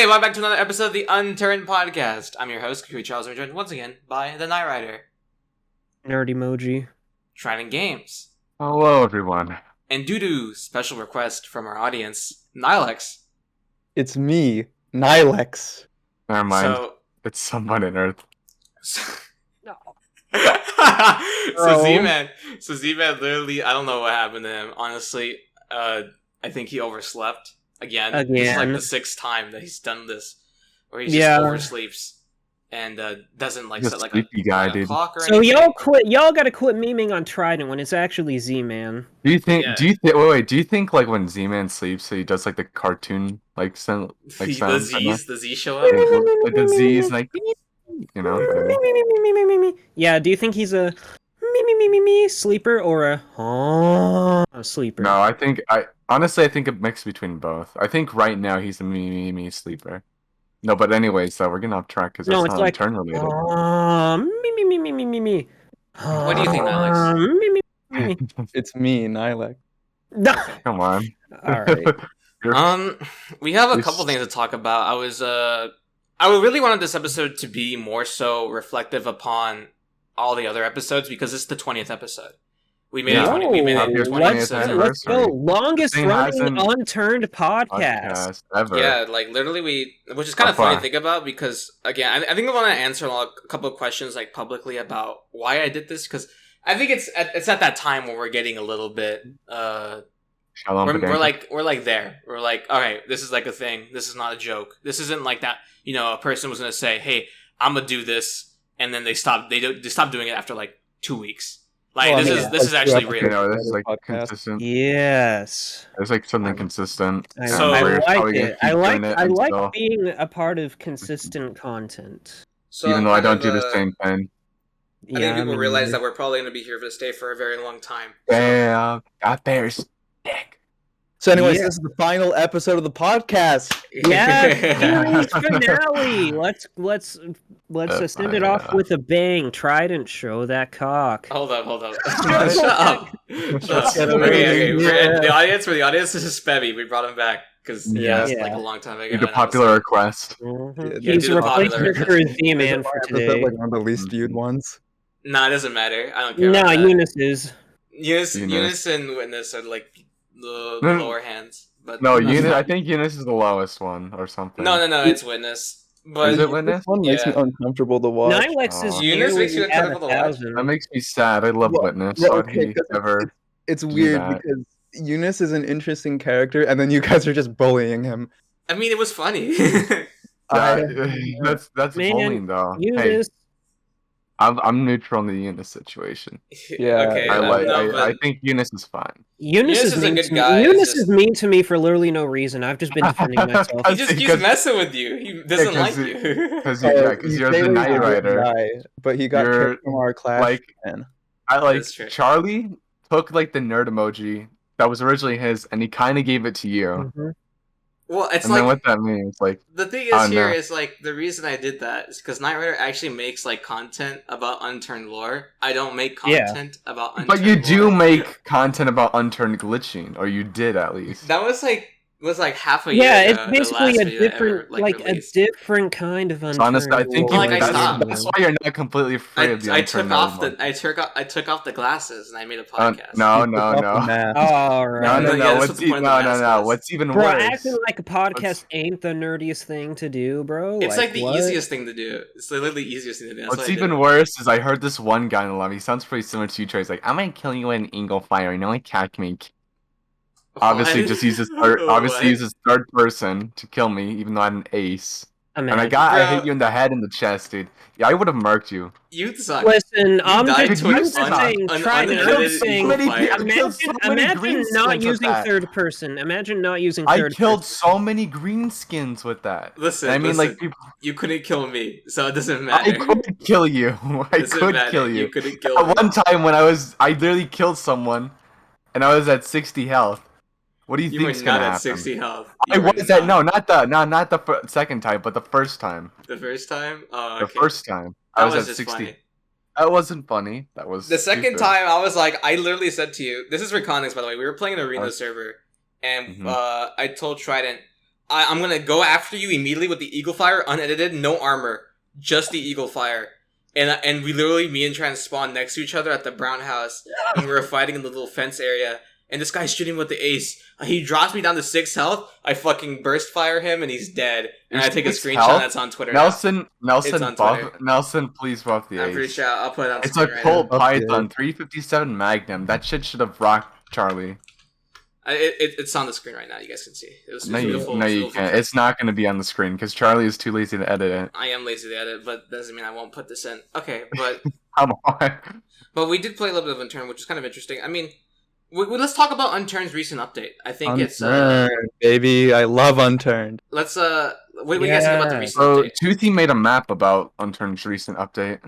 everybody, welcome back to another episode of the Unturned Podcast. I'm your host, cucuycharles, and we're joined once again by the Knight Rider. Nerd emoji. Trident Games. Hello, everyone. And due to special request from our audience, Nilex. It's me, Nilex. Never mind. It's someone on Earth. No. So Z-Man literally, I don't know what happened to him. Honestly, I think he overslept. Again. This is like the 6th time that he's done this, where he just oversleeps and doesn't like set like a clock or anything. So y'all gotta quit memeing on Trident when it's actually Z-Man. Do you think? Do you think like when Z-Man sleeps, he does like the cartoon like sound? Like the Z show up. Like the Z is like, you know. Yeah. Do you think he's a me sleeper or a sleeper? No, I think honestly I think a mix between both. I think right now he's a me sleeper. No, but anyways, we're getting off track because that's not like, turn related. Me. What do you think, Nilex? It's me, Nilex. Come on. All right. We have a couple things to talk about. I really wanted this episode to be more so reflective upon all the other episodes because it's the 20th episode. We made it 20th episode. Let's go. Longest running Unturned podcast ever. Yeah, like literally which is kind of funny to think about because, again, I think I want to answer a couple of questions like publicly about why I did this because I think it's at that time where we're getting a little bit, we're like there. We're like, all right, this is like a thing. This is not a joke. This isn't like that, a person was going to say, hey, I'm going to do this. And then they stop doing it after like 2 weeks. Like this is actually real. This is like consistent. Yes. It's like something consistent. So I like it. I like being a part of consistent content. So even though I don't do the same thing. I think people realize that we're probably going to be here to stay for a very long time. Yeah, got bears. Dick. So anyways, this is the final episode of the podcast. Yeah, finale. Let's send it off with a bang. Trident, show that cock. Hold up. Shut up. Okay. For the audience, this is Spevy. We brought him back because like a long time ago. The popular request. He's a replacement for Z-Man for today. Like one of the least viewed ones. Nah, it doesn't matter. I don't care. No, Eunice is. Eunice and Witness are like the lower hands. But no, Eunice. I think Eunice is the lowest one or something. No, it's Witness. But is it Witness? This one makes me uncomfortable to watch. Nilex is Eunice makes you uncomfortable to watch. That makes me sad. I love Witness. It's weird because Eunice is an interesting character, and then you guys are just bullying him. I mean, it was funny. That's bullying, though. Eunice. Hey, I'm neutral in the Eunice situation. Yeah, okay. I think Eunice is fine. Eunice is a good guy. Eunice is mean to me for literally no reason. I've just been defending myself. He just keeps messing with you. He doesn't like you. Because you're the Knight Rider. But he got kicked from our class. Charlie took like the nerd emoji that was originally his, and he kind of gave it to you. Mm-hmm. Well, it's and like then what that means, like the thing is is like the reason I did that is because Knight Rider actually makes like content about Unturned lore. I don't make content about Unturned but you do lore. make content about Unturned glitching, or you did at least. That was like half a year. Yeah, ago, it's basically a different a different kind of Unturned. So honestly, I think that's why you're not completely afraid of the Unturned. I took off the glasses and I made a podcast. No. All right. No. What's even bro, worse? Acting like a podcast ain't the nerdiest thing to do, bro. It's like the easiest thing to do. It's literally the easiest thing to do. What's even worse is I heard this one guy in the lobby. He sounds pretty similar to you, Trey. He's like, I'm gonna kill you in Eagle Fire. You know, like catch me. Obviously, just uses third person to kill me, even though I'm an ace. I hit you in the head and the chest, dude. Yeah, I would have murked you. You suck. Listen, I'm just saying, imagine not using third person. Imagine not using third person. I killed so many greenskins with that. Listen, like you couldn't kill me, so it doesn't matter. I could kill you. You couldn't kill me. At one time when I literally killed someone, and I was at 60 health. What do you think is gonna happen? You were not at 60 health. I was at not the second time, but the first time. The first time? Oh, okay. The first time. I was at 60. Funny. That wasn't funny. That was the second time. I was like, I literally said to you, this is for context, by the way. We were playing an arena server, and I told Trident, I'm gonna go after you immediately with the Eagle Fire, unedited, no armor, just the Eagle Fire. And we literally, me and Tran spawned next to each other at the brown house, and we were fighting in the little fence area, and this guy's shooting with the ace. He drops me down to 6 health, I fucking burst fire him, and he's dead. And I take a screenshot that's on Twitter. Nelson, Twitter. Nelson, please buff the ace. I'm pretty sure I'll put it on It's screen a right Colt now. Python, 357 Magnum. That shit should have rocked Charlie. It's on the screen right now. You guys can see. It was beautiful. No, you can't. It's not going to be on the screen because Charlie is too lazy to edit it. I am lazy to edit, but that doesn't mean I won't put this in. Okay, but Come on. But we did play a little bit of Unturned, which is kind of interesting. I mean, let's talk about Unturned's recent update. I think Unturned, baby. I love Unturned. Let's what do you guys think about the recent update? Toothy made a map about Unturned's recent update.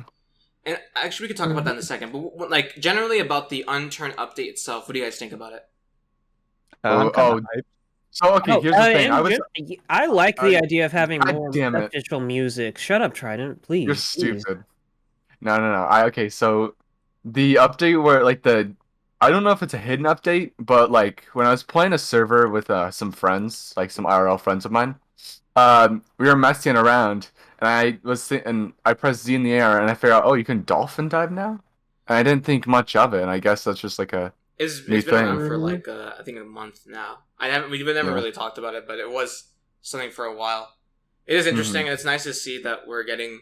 And actually, we could talk about that in a second. But like generally about the Unturned update itself, what do you guys think about it? So okay, here's the thing. I like the idea of having more official music. Shut up, Trident, please. You're stupid. No. So the update where like I don't know if it's a hidden update, but like when I was playing a server with some friends, like some IRL friends of mine, we were messing around, and I pressed Z in the air, and I figured out, oh, you can dolphin dive now, and I didn't think much of it, and I guess that's just like a It's been around for like I think a month now. We've never really talked about it, but it was something for a while. It is interesting, and it's nice to see that we're getting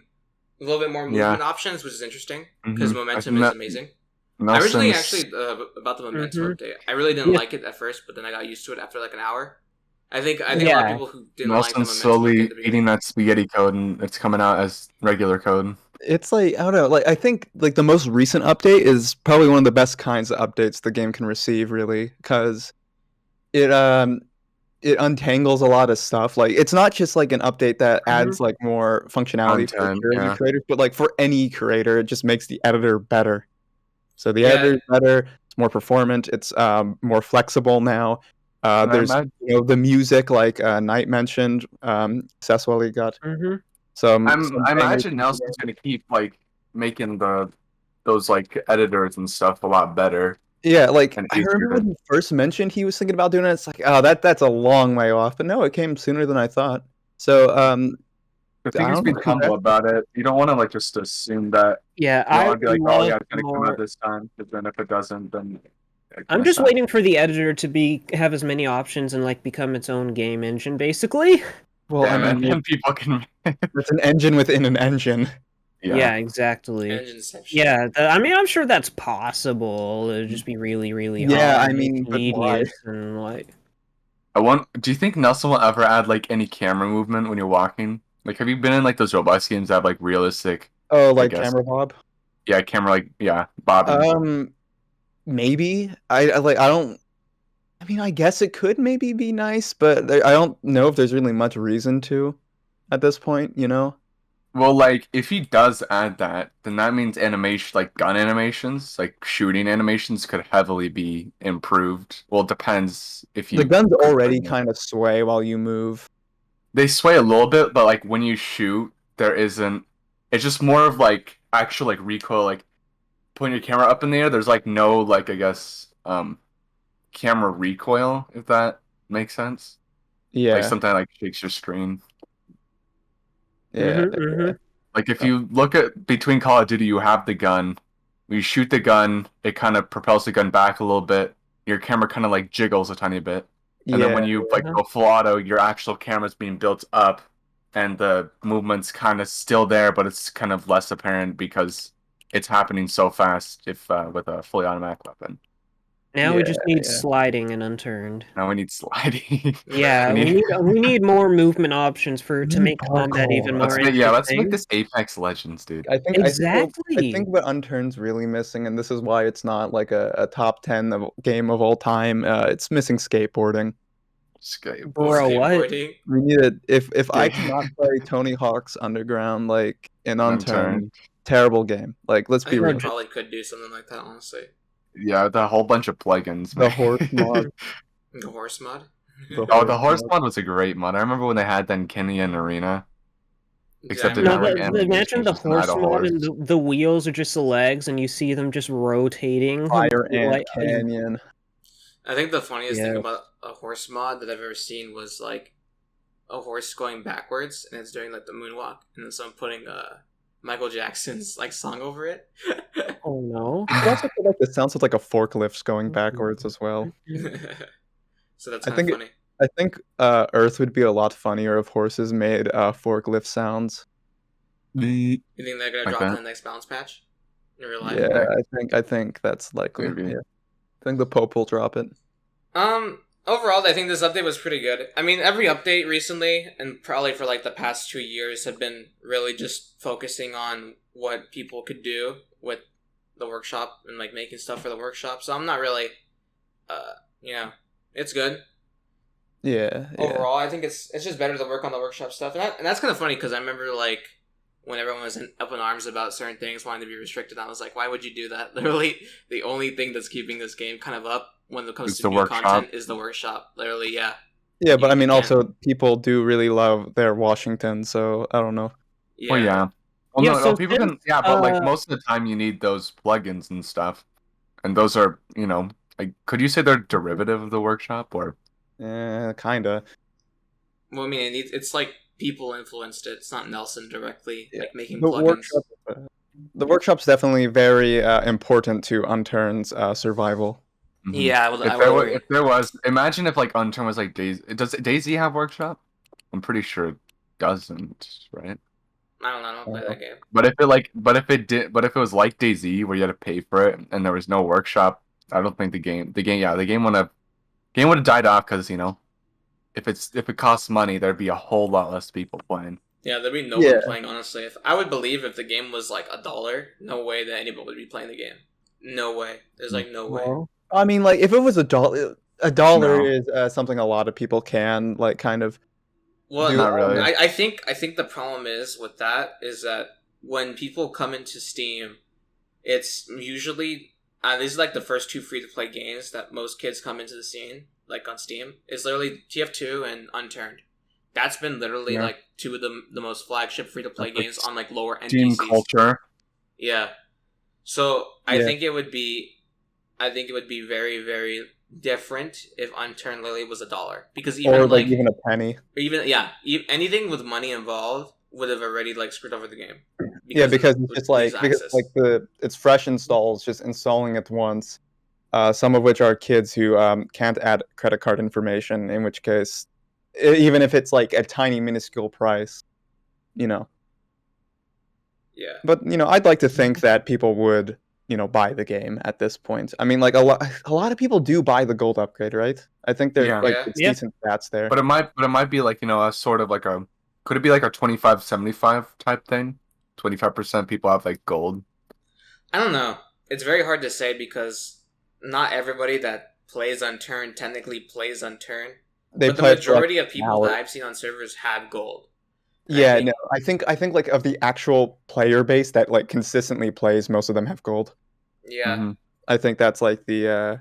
a little bit more movement options, which is interesting because momentum is amazing. Originally, actually, about the momentum update, I really didn't like it at first, but then I got used to it after like an hour. I think a lot of people who didn't like the momentum slowly eating that spaghetti code, and it's coming out as regular code. It's like, I don't know, like I think like the most recent update is probably one of the best kinds of updates the game can receive, really, because it untangles a lot of stuff. Like it's not just like an update that adds like more functionality for creators, but like for any creator, it just makes the editor better. So the editor is better, it's more performant, it's more flexible now. There's the music, like Knight mentioned, Staswalle got. So I imagine Nelson's gonna keep like making those like editors and stuff a lot better. Yeah, like I remember when he first mentioned he was thinking about doing it. It's like, oh, that's a long way off, but no, it came sooner than I thought. So the thing is, be humble about it. You don't want to like just assume that. Yeah, I'd be like, oh yeah, it's gonna come out this time. Because then if it doesn't, then I'm just waiting for the editor to have as many options and like become its own game engine, basically. Well, I mean, people can. It's an engine within an engine. Yeah, exactly. Yeah, I mean, I'm sure that's possible. It'd just be really, really hard. Yeah, I mean, tedious and like. Do you think Nelson will ever add like any camera movement when you're walking? Like, have you been in like those Roblox games that have like realistic? Oh, like camera bob. Yeah, camera bob. Maybe I don't. I mean, I guess it could maybe be nice, but I don't know if there's really much reason to, at this point. You know. Well, like, if he does add that, then that means animation, like gun animations, like shooting animations, could heavily be improved. Well, it depends if you. The guns already kind of sway while you move. They sway a little bit, but like when you shoot, there isn't. It's just more of like actual like recoil, like putting your camera up in the air. There's like no like I guess camera recoil, if that makes sense. Yeah. Like something like shakes your screen. Yeah. Like if you look at between Call of Duty, you have the gun. When you shoot the gun, it kind of propels the gun back a little bit. Your camera kind of like jiggles a tiny bit. And then when you like go full auto, your actual camera's being built up, and the movement's kind of still there, but it's kind of less apparent because it's happening so fast. If with a fully automatic weapon. Now we just need sliding and Unturned. Now we need sliding. Yeah, we need more movement options to make combat even more interesting. Yeah, let's make this Apex Legends, dude. I think what Unturned's really missing, and this is why it's not like a top 10 game of all time. It's missing skateboarding. Bro, what? We need it. If I cannot play Tony Hawk's Underground like in Unturned, terrible game. Like, let's be real. I probably could do something like that, honestly. Yeah, the whole bunch of plugins. The horse mod. The horse mod? The horse mod was a great mod. I remember when they had that in Kenyan Arena. Except imagine the horse mod and the wheels are just the legs and you see them just rotating. Fire Ant Canyon. I think the funniest thing about a horse mod that I've ever seen was like a horse going backwards and it's doing like the moonwalk, and then someone putting Michael Jackson's like song over it. Oh no! It also feel like the sounds of like a forklift going backwards as well. So that's kind of funny. I think Earth would be a lot funnier if horses made forklift sounds. You think they're gonna drop in the next balance patch in real life? Yeah, I think that's likely. Yeah. I think the Pope will drop it. Overall, I think this update was pretty good. I mean, every update recently, and probably for like the past 2 years, have been really just focusing on what people could do with the workshop and like making stuff for the workshop. So I'm not really, it's good. Yeah. Overall, I think it's just better to work on the workshop stuff, and that's kind of funny because I remember like when everyone was up in arms about certain things wanting to be restricted. I was like, why would you do that? Literally, the only thing that's keeping this game kind of up when it comes to new content is the workshop. Literally, yeah. Yeah, but I mean, also people do really love their Washington, so I don't know. Yeah. Well, yeah. Well, yeah, no, so people can. Yeah, but like most of the time, you need those plugins and stuff, and those are, like, could you say they're derivative of the workshop or? Yeah, kinda. Well, I mean, it's like people influenced it. It's not Nelson directly like making plugins. The workshop's definitely very important to Unturned's survival. Mm-hmm. Yeah, if there was, imagine if like Unturned was like Daisy. Does Daisy have workshop? I'm pretty sure it doesn't, right? I don't play that game. But if it was like Daisy where you had to pay for it and there was no workshop, I don't think the game would have died off because if it costs money, there'd be a whole lot less people playing. Yeah, there'd be no one playing, honestly. I would believe if the game was like $1, no way that anybody would be playing the game. No way. There's like no way. I mean, like if it was $1, is something a lot of people can like kind of. Well, not really. I think the problem is with that is that when people come into Steam, it's usually these are like the first 2 free-to-play games that most kids come into the scene, like on Steam. It's literally TF2 and Unturned. That's been literally like 2 of the most flagship free-to-play games on like lower end Steam PCs. culture. Yeah. So I think it would be very, very different if Unturned literally was $1, because even like even a penny, anything with money involved would have already like screwed over the game. Because it's fresh installs, just installing it once. Some of which are kids who can't add credit card information, in which case, even if it's like a tiny minuscule price, Yeah. But I'd like to think that people would buy the game at this point. I mean, like a lot of people do buy the gold upgrade, right? I think there's it's decent stats there. But it might be like a sort of like could it be like a 25-75 type thing? 25% people have like gold. I don't know. It's very hard to say because not everybody that plays Unturned technically plays Unturned. But the majority of people that I've seen on servers have gold. I think like of the actual player base that like consistently plays, most of them have gold. Yeah. Mm-hmm. I think that's like the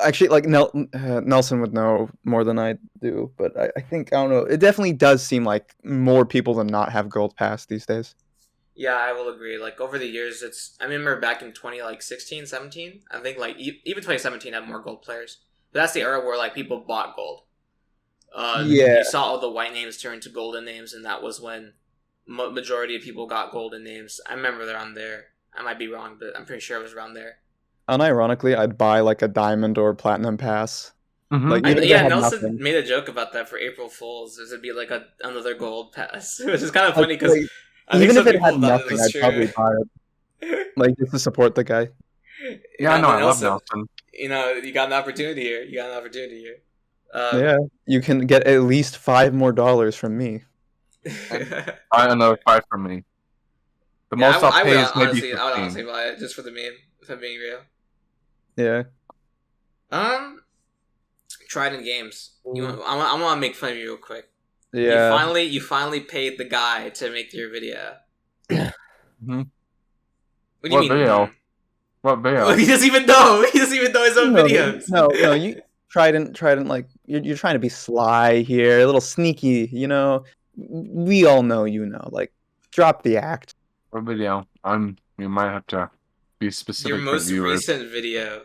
actually like Nelson would know more than I do, but I think I don't know. It definitely does seem like more people than not have gold pass these days. Yeah, I will agree. Like over the years, I remember back in 2016, 17. I think like even 2017 had more gold players. But that's the era where like people bought gold. You saw all the white names turn to golden names, and that was when majority of people got golden names. I remember they're on there. I might be wrong, but I'm pretty sure it was around there. Unironically, I'd buy like a diamond or platinum pass. Mm-hmm. Like, Nelson made a joke about that for April Fools. It'd be like another gold pass, which is kind of funny because even if it had nothing, I'd probably buy it. Like just to support the guy. Yeah, no, I love Nelson. You got an opportunity here. You can get at least $5 more from me. Another 5 from me. The most I'll pay is maybe 15. I would honestly buy it just for the meme, if I'm being real. Yeah. Trident Games. I want to make fun of you real quick. Yeah. You finally paid the guy to make your video. Mm-hmm. What do you mean? Video? What video? He doesn't even know. He doesn't even know his own videos. No. You Trident. Like you're trying to be sly here, a little sneaky. We all know. Like drop the act. What video? You might have to be specific. Your most recent video.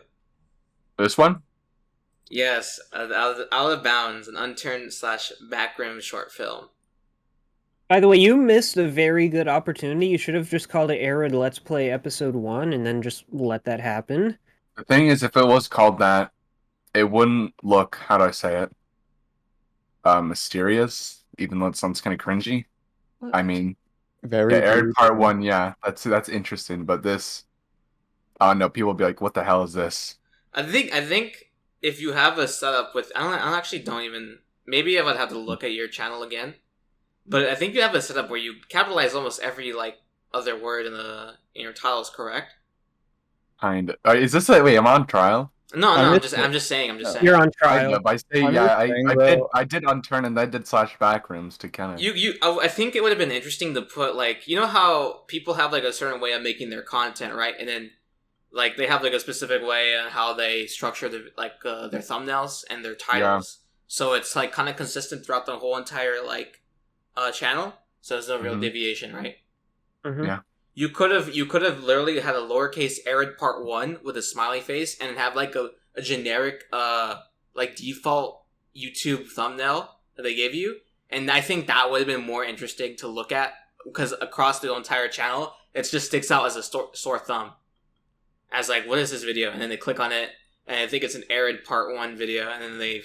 This one? Yes, Out of Bounds, an unturned / backroom short film. By the way, you missed a very good opportunity. You should have just called it Arid Let's Play Episode 1 and then just let that happen. The thing is, if it was called that, it wouldn't look, how do I say it, mysterious, even though it sounds kind of cringy. What? I mean, Very Arid Part 1, yeah, that's interesting, but this, no, people will be like, what the hell is this? I think if you have a setup with, I actually don't even, maybe I would have to look at your channel again, but I think you have a setup where you capitalize almost every like other word in your titles, correct? Kind of. Is this like, wait, I'm on trial? No, I'm just saying. You're on trial. I say, I did Unturned and I did / backrooms to kind of. I think it would have been interesting to put like, you know how people have like a certain way of making their content, right? And then like they have like a specific way on how they structure their thumbnails and their titles. Yeah. So it's like kind of consistent throughout the whole entire like channel. So there's no real deviation, right? Mm-hmm. Yeah. You could have literally had a lowercase Arid Part 1 with a smiley face and have like a generic like default YouTube thumbnail that they gave you, and I think that would have been more interesting to look at because across the entire channel it just sticks out as a sore thumb, as like, what is this video? And then they click on it and I think it's an Arid Part 1 video, and then they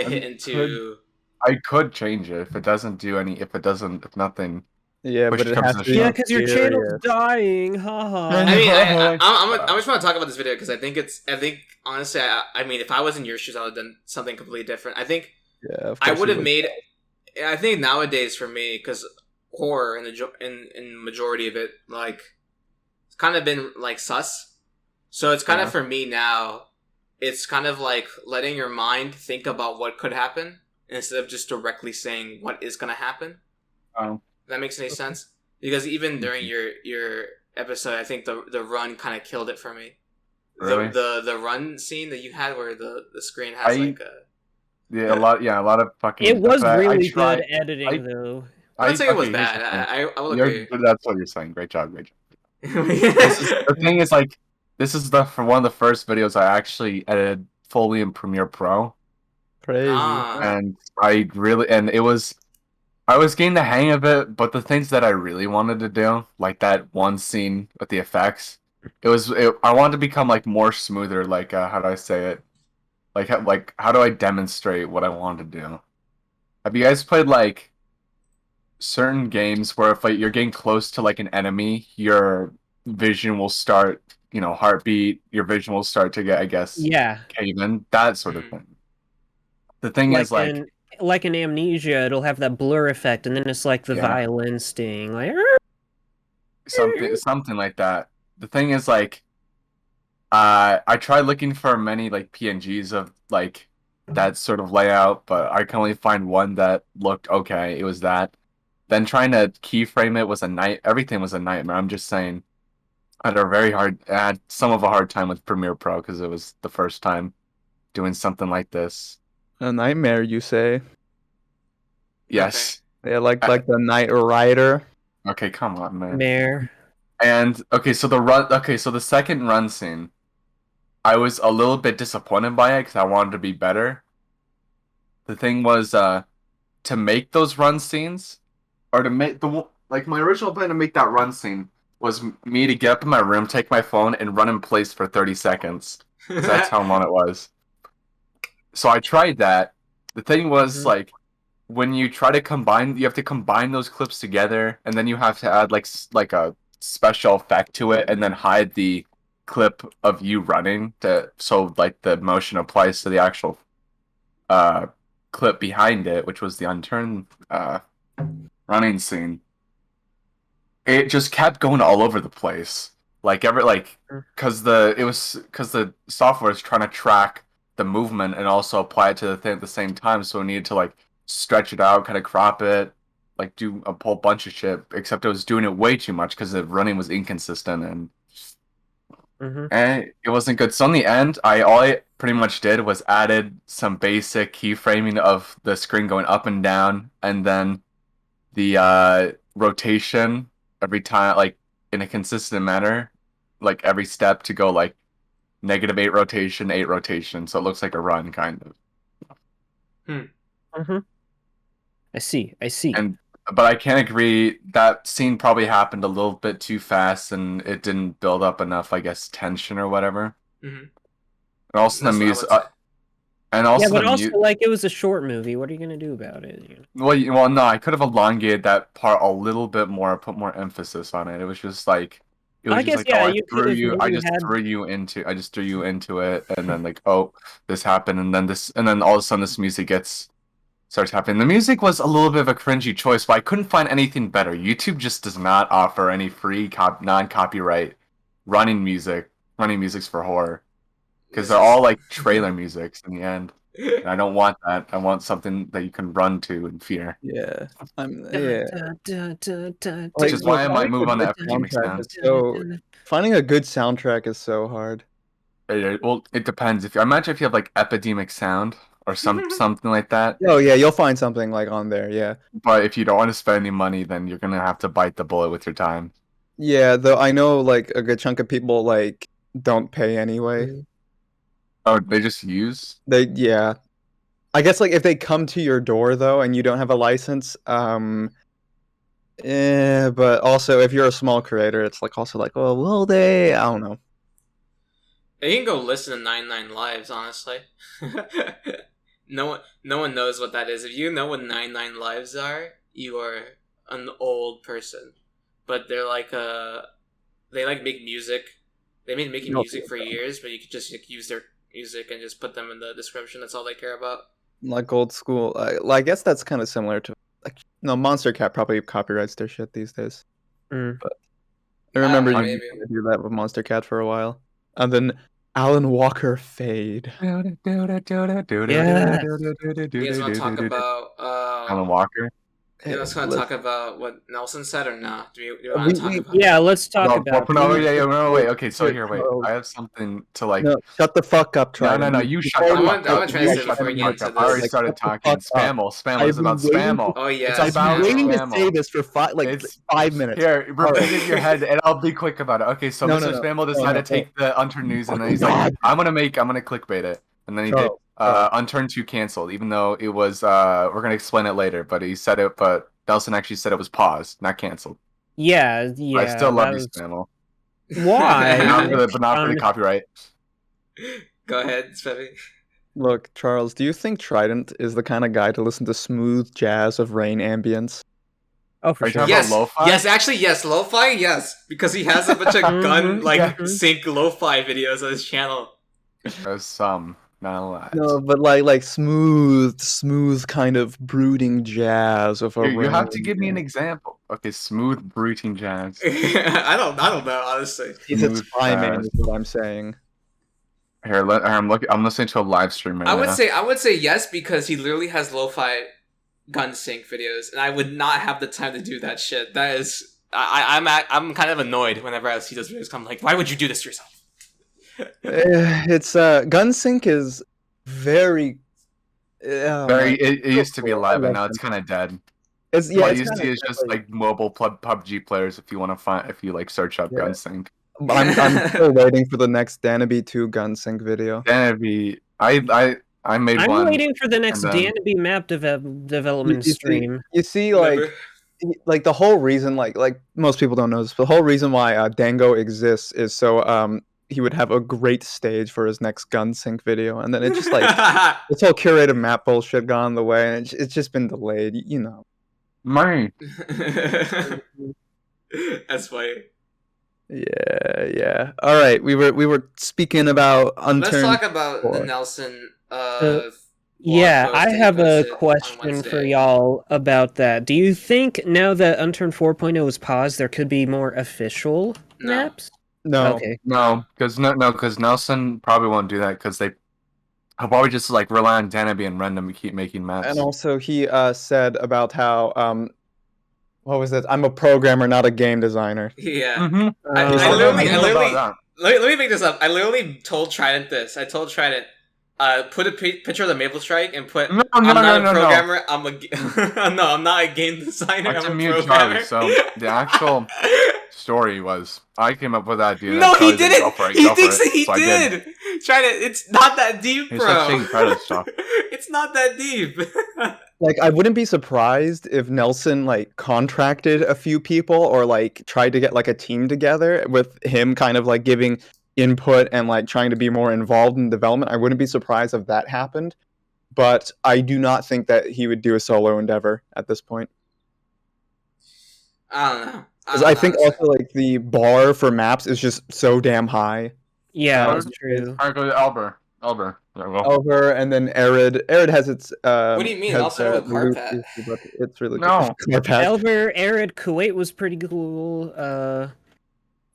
hit into. I could change it if nothing. Yeah, but it has to. Yeah, because your channel's dying. Haha. I mean, I just want to talk about this video because I think honestly, I mean, if I was in your shoes, I would have done something completely different. I think I would have made. I think nowadays for me, because horror in majority of it, like, it's kind of been like sus. So it's kind of for me now. It's kind of like letting your mind think about what could happen instead of just directly saying what is going to happen. Oh. If that makes any sense? Because even during your episode, I think the run kind of killed it for me. Really? The run scene that you had where the screen has like a... a lot of fucking... It was really good editing, though. I don't say it was bad. I will agree. That's what you're saying. Great job. The thing is, like, this is one of the first videos I actually edited fully in Premiere Pro. Crazy. And I was getting the hang of it, but the things that I really wanted to do, like that one scene with the effects, I wanted to become like more smoother. Like, how do I say it? Like how do I demonstrate what I want to do? Have you guys played like certain games where if like you're getting close to like an enemy, your vision will start, heartbeat, your vision will start to get, I guess, cave in, that sort of thing. The thing is like in Amnesia, it'll have that blur effect, and then it's like the violin sting, like something like that. The thing is, like, I tried looking for many like PNGs of like that sort of layout, but I can only find one that looked okay. It was that. Then trying to keyframe it was everything was a nightmare. I'm just saying, I had some of a hard time with Premiere Pro because it was the first time doing something like this. A nightmare, you say? Yes. Okay. Yeah, like the Knight Rider. Okay, come on, man. Mare. And so the second run scene, I was a little bit disappointed by it because I wanted to be better. The thing was, to make those run scenes, or to make my original plan to make that run scene was me to get up in my room, take my phone, and run in place for 30 seconds. That's how long it was. So I tried that. The thing was, like, when you try to you have to combine those clips together, and then you have to add like a special effect to it, and then hide the clip of you running so like the motion applies to the actual clip behind it, which was the Unturned running scene. It just kept going all over the place, because the software is trying to track the movement and also apply it to the thing at the same time, so we needed to like stretch it out, kind of crop it, like do a whole bunch of shit, except I was doing it way too much because the running was inconsistent and it wasn't good. So in the end, all I pretty much did was added some basic keyframing of the screen going up and down, and then the rotation every time, like in a consistent manner, like every step to go like -8 rotation, 8 rotation, so it looks like a run kind of. Mm-hmm. I see. But I can't agree. That scene probably happened a little bit too fast, and it didn't build up enough, I guess, tension or whatever. Mm-hmm. And also That's the what I music. would say. And also but also like it was a short movie. What are you gonna do about it? Well, no, I could have elongated that part a little bit more, put more emphasis on it. It was just like, I threw you into it, and then like, oh, this happened, and then all of a sudden this music starts happening. The music was a little bit of a cringy choice, but I couldn't find anything better. YouTube just does not offer any free non-copyright running musics for horror, because they're all like trailer musics in the end. And I don't want that. I want something that you can run to in fear. Yeah. Which is why I might move on to epidemic sound. Finding a good soundtrack is so hard. Well, it depends. I imagine if you have like epidemic sound or something like that. Oh yeah, you'll find something like on there. Yeah. But if you don't want to spend any money, then you're gonna have to bite the bullet with your time. Yeah, though I know like a good chunk of people like don't pay anyway. Oh, they just use? Yeah. I guess like if they come to your door though and you don't have a license, but also if you're a small creator, it's like also like, oh, will they? I don't know. You can go listen to 99 Lives, honestly. No one knows what that is. If you know what 99 Lives are, you are an old person. But they're like they like make music. They've been making music for years, but you could just like, use their music and just put them in the description. That's all they care about. Like old school. I guess that's kind of similar to like Monster Cat probably copyrights their shit these days. But I remember you used to do that with Monster Cat for a while, and then Alan Walker Fade. Yeah. You guys want to talk about Alan Walker? You guys want to talk about what Nelson said or not? Do you want to talk about? Yeah, let's talk about. Wait. Okay, so here, wait. I have something to like. No, shut the fuck up, Trident. No. You shut the fuck up. I'm trying to say before we get into this. I already started talking. Spammel is about Spammel. Oh yeah. It's about waiting to say this for 5 minutes. Here, repeat it in your head, and I'll be quick about it. Okay, so Mr. Spammel decided to take the Unturned news, and then he's like, I'm gonna clickbait it, and then he did. Unturned 2 canceled, even though it was. We're gonna explain it later, but he said it, but Nelson actually said it was paused, not canceled. Yeah. I still love you, Spammel. Why? but not for the copyright. Go ahead, Spevy. Look, Charles, do you think Trident is the kind of guy to listen to smooth jazz of rain ambience? Oh, for sure. Yes, yes, lo-fi, yes, because he has a bunch of gun sync lo-fi videos on his channel. There's some. Not a lot. No, but like smooth kind of brooding jazz of a. You have to give me an example. Okay, smooth brooding jazz. I don't know, honestly. He's a spy man, is what I'm saying. Here, I'm listening to a live stream right now. I would say yes, because he literally has lo-fi gun sync videos, and I would not have the time to do that shit. That is, I'm kind of annoyed whenever I see those videos. I'm like, why would you do this to yourself? It's Gunsync is very it used to be alive, and now it's kind of dead. What you see is just like mobile PUBG players. If you want to find, if you like search up Gunsync. I'm still waiting for the next Danaby 2 Gunsync video. Danaby, I made one. I'm waiting for the next Danaby map development stream. You see, like the whole reason, like most people don't know this, but the whole reason why Dango exists is so he would have a great stage for his next Gunsync video, and then it just like this whole curated map bullshit got in the way, and it's just been delayed. You know, money. That's funny. Yeah. All right, we were speaking about Unturned. Let's talk about the Nelson. Yeah, I have a question for y'all about that. Do you think now that Unturned 4.0 is paused, there could be more official maps? No. Okay. No, because Nelson probably won't do that because he'll probably just like rely on Danaby and random keep making maps. And also, he said about how what was it? I'm a programmer, not a game designer. Yeah. Mm-hmm. I literally let me make this up. I literally told Trident this. I told Trident, put a picture of the Maple Strike and put I'm not a programmer. I'm not a game designer. I'm a programmer. So the actual story was. I came up with that idea. No, he didn't. He thinks that he did. Try to. It's not that deep, bro. He's saying stuff. It's not that deep. Like, I wouldn't be surprised if Nelson like contracted a few people or like tried to get like a team together with him, kind of like giving input and like trying to be more involved in development. I wouldn't be surprised if that happened, but I do not think that he would do a solo endeavor at this point. I don't know. Because I think also like the bar for maps is just so damn high. Yeah, that's true. Alright, go to Elber. Elber, and then Arid. Arid has its. What do you mean? Also with Carpat. It's really no. Cool. Elber, Arid, Kuwait was pretty cool.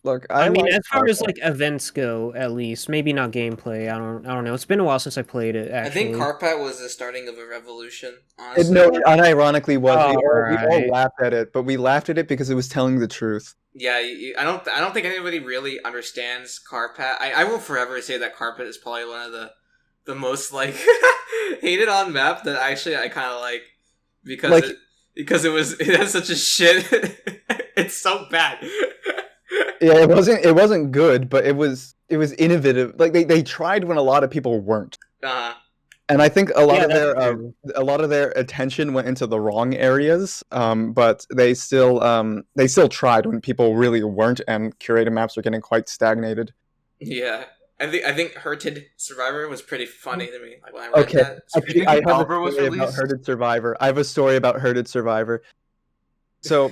Look, I mean, like as far as Carpat. like events go, at least maybe not gameplay. I don't know. It's been a while since I played it. Actually, I think Carpat was the starting of a revolution. Honestly. No, it unironically was. Oh, We all laughed at it, but we laughed at it because it was telling the truth. Yeah, I don't think anybody really understands Carpat. I will forever say that Carpat is probably one of the most like hated on map that actually I kind of like because Like, it has such a shit. It's so bad. Yeah, it wasn't good, but it was innovative. Like they tried when a lot of people weren't. And I think a lot of their attention went into the wrong areas. But they still tried when people really weren't, and curated maps were getting quite stagnated. Yeah. I think Hurted Survivor was pretty funny to me. Like when I read that. Actually, I have a story about Hurted Survivor. I have a story about Hurted Survivor. So,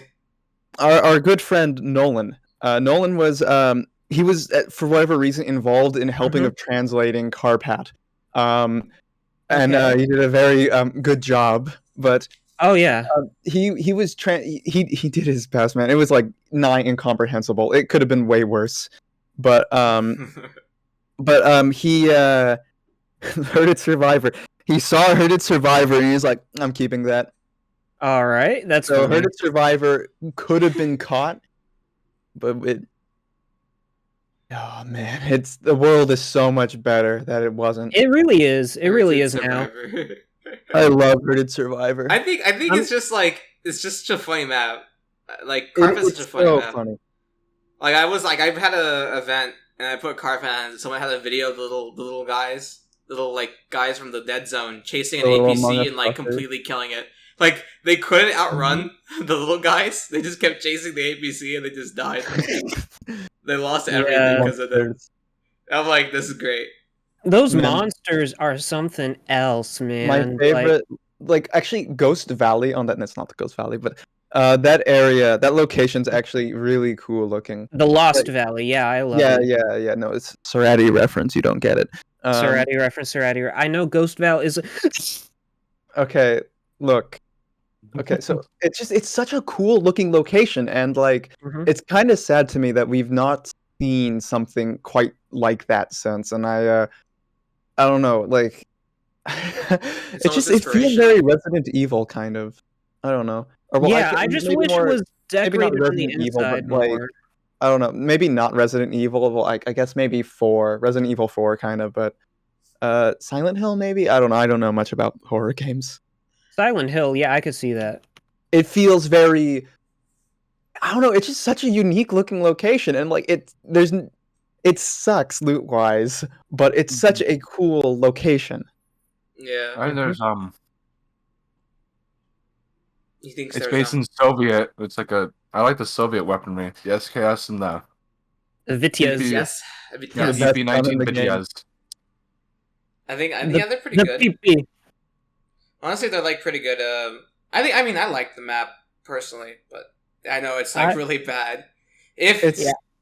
our good friend Nolan. Nolan was he was for whatever reason involved in helping of translating Carpat. And he did a very good job. But oh yeah, he was he did his best, man. It was like nigh incomprehensible. It could have been way worse. But he Hurted Survivor. He saw Hurted Survivor and he's like, I'm keeping that. All right, that's so funny. Hurted Survivor could have been caught, but it. Oh man, the world is so much better that it wasn't. It really is. It really is now. I love Hurted Survivor. I think it's just such a funny map. Like Carpat's such a funny map. Funny. Like I've had a event and I put Carpat and someone had a video of the little guys, guys from the dead zone chasing an APC and like completely killing it. Like they couldn't outrun the little guys. They just kept chasing the APC and they just died. They lost everything because of it. I'm like, this is great. Those monsters are something else, man. My favorite, actually, Ghost Valley on that. That's not the Ghost Valley, but that area, that location's actually really cool looking. The Lost Valley, yeah, I love it. Yeah. No, it's Serati reference. You don't get it. Serati reference. I know Ghost Valley is. Okay, look. Okay, so it's such a cool looking location, and it's kind of sad to me that we've not seen something quite like that since. And I don't know, like it feels very Resident Evil kind of. I don't know. Or, well, I just wish it was decorated on the inside more. I don't know, maybe not Resident Evil. Well, I guess maybe Resident Evil 4 kind of, but Silent Hill maybe. I don't know. I don't know much about horror games. Silent Hill, yeah, I could see that. It feels very, I don't know, it's just such a unique looking location, and it sucks loot wise, but it's such a cool location. Yeah. I think there's You think it's based in Soviet. It's like I like the Soviet weaponry, the SKS and the Vityaz. Yes. Yeah, the BP-19 Vityaz. I think they're pretty good. PP. Honestly, they're pretty good. I like the map personally, but I know it's really bad.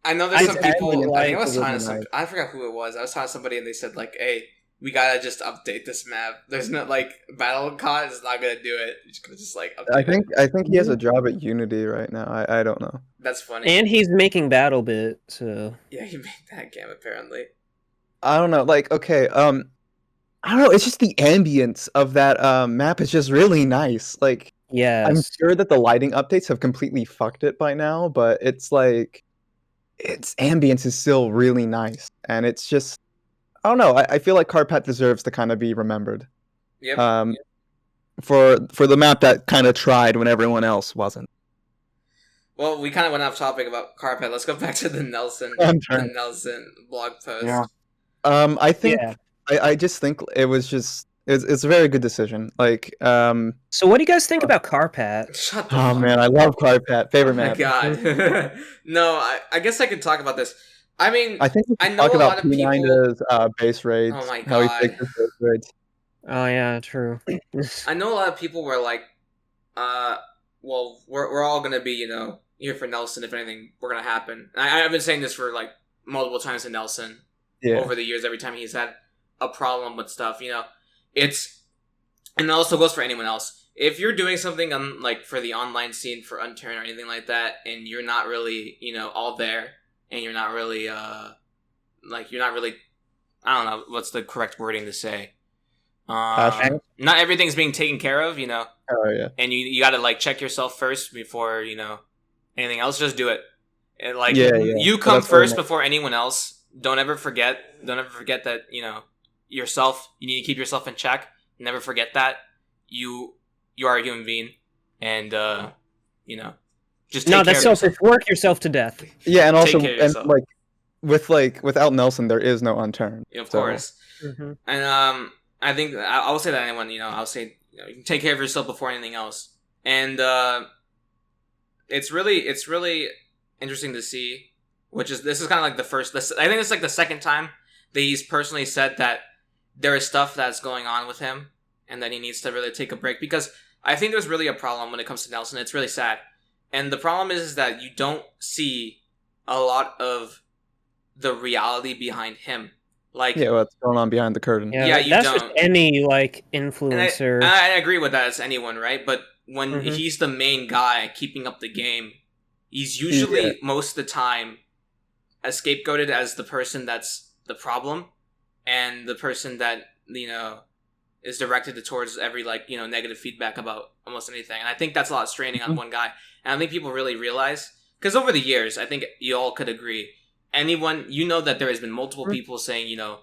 I know there's some people. I think I was talking to I forgot who it was. I was talking to somebody and they said hey, we gotta just update this map. There's no Battle COD is not gonna do it. You're just gonna update I think he has a job at Unity right now. I don't know. That's funny. And he's making BattleBit, so yeah, he made that game apparently. I don't know. I don't know, it's just the ambience of that map is just really nice. Yeah, I'm sure that the lighting updates have completely fucked it by now, but its ambience is still really nice. And it's just, I don't know, I feel like Carpat deserves to kind of be remembered. Yep. For the map that kind of tried when everyone else wasn't. Well, we kind of went off topic about Carpet. Let's go back to the Nelson blog post. Yeah. I think I just think it was just it's a very good decision. Like, so what do you guys think about Carpat? Shut the oh fuck man, up. I love Carpat. Favorite Oh my map. god. No, I guess I could talk about this. I mean, I think we I should know talk a about lot of people. P9's base raids. Oh my How he God. takes his base raids. Oh yeah, true. I know a lot of people were like, well, we're all gonna be, you know, here for Nelson if anything were gonna happen. And I've been saying this for like multiple times to Nelson over the years. Every time he's had a problem with stuff, you know, and it also goes for anyone else. If you're doing something on like for the online scene for Unturned or anything like that, and you're not really, you know, all there, and you're not really, like you're not really, I don't know what's the correct wording to say. Not everything's being taken care of, you know. Oh yeah. And you got to like check yourself first before, you know, anything else. Just do it. And, like you come first before anyone else. Don't ever forget that, you know, yourself. You need to keep yourself in check. Never forget that you are a human being, and you know, just take care that's selfish. Work yourself to death. Yeah, and also without Nelson, there is no Unturned. Of course. Mm-hmm. And I think I will say that anyone, you know, I'll say, you know, you can take care of yourself before anything else. And it's really interesting to see, this is kind of like the first. I think it's like the second time that he's personally said that there is stuff that's going on with him, and that he needs to really take a break, because I think there's really a problem when it comes to Nelson. It's really sad, and the problem is that you don't see a lot of the reality behind him. Like, what's going on behind the curtain? Yeah, you that's don't. Just any like influencer. And I agree with that as anyone, right? But when he's the main guy keeping up the game, he's usually most of the time scapegoated as the person that's the problem, and the person that, you know, is directed towards every, like, you know, negative feedback about almost anything. And I think that's a lot straining on one guy. And I think people really realize, because over the years, I think you all could agree, anyone, you know, that there has been multiple people saying, you know,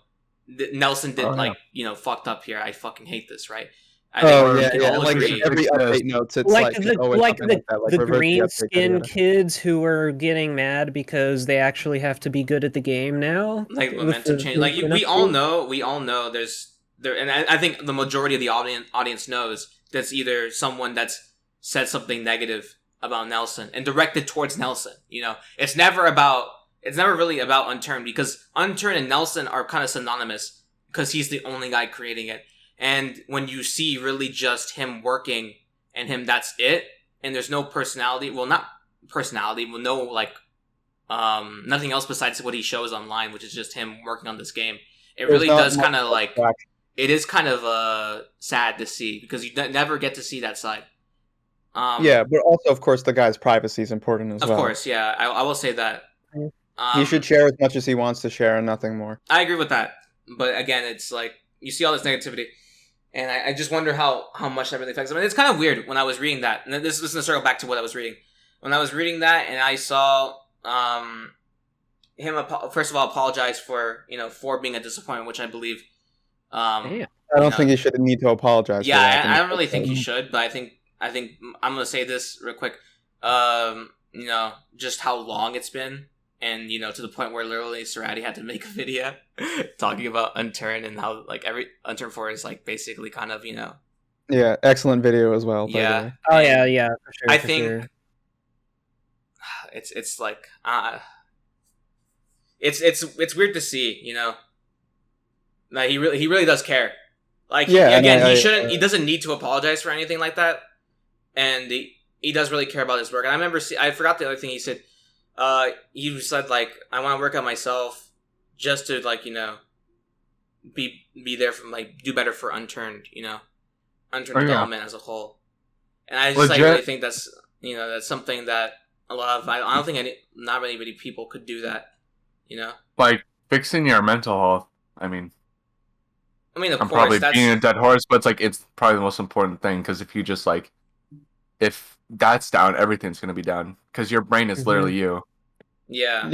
Nelson did you know, fucked up here. I fucking hate this, right? I think all like agree. every update notes, it's the green skin kids who are getting mad because they actually have to be good at the game now. Like momentum change. Like we all know there's and I think the majority of the audience knows that's either someone that's said something negative about Nelson and directed towards Nelson. You know, it's never really about Unturned, because Unturned and Nelson are kind of synonymous, because he's the only guy creating it. And when you see really just him working and him, that's it, and there's no personality, no like nothing else besides what he shows online, which is just him working on this game. It really does kind of like, it is kind of sad to see, because you never get to see that side. But also, of course, the guy's privacy is important as well. Of course, yeah, I will say that. He should share as much as he wants to share and nothing more. I agree with that. But again, it's like, you see all this negativity, and I just wonder how much that really affects him. And it's kind of weird when I was reading that. And this is going to circle back to what I was reading. When I was reading that, and I saw him, first of all, apologize for, you know, for being a disappointment, which I believe... I don't think he should need to apologize. Yeah, I don't really think he should, but I think I'm going to say this real quick. You know, just how long it's been. And, you know, to the point where literally Cerati had to make a video talking about Unturned, and how, like, every Unturned 4 is, like, basically kind of, you know... Yeah, excellent video as well. Yeah. Oh, yeah, for sure. I think it's like... It's weird to see, you know? Like, he really does care. Like, he doesn't need to apologize for anything like that. And he does really care about his work. And I remember... I forgot the other thing he said... he said, like, I want to work on myself just to, like, you know, be there for, like, do better for Unturned, you know, Unturned development as a whole. And I just, like, really think that's, you know, that's something that a lot of, I don't think not really many people could do that, you know? Like, fixing your mental health, I mean, of I'm course, probably being a dead horse, but it's, like, it's probably the most important thing, because if you just, like, if that's down, everything's going to be down, because your brain is literally you. Yeah.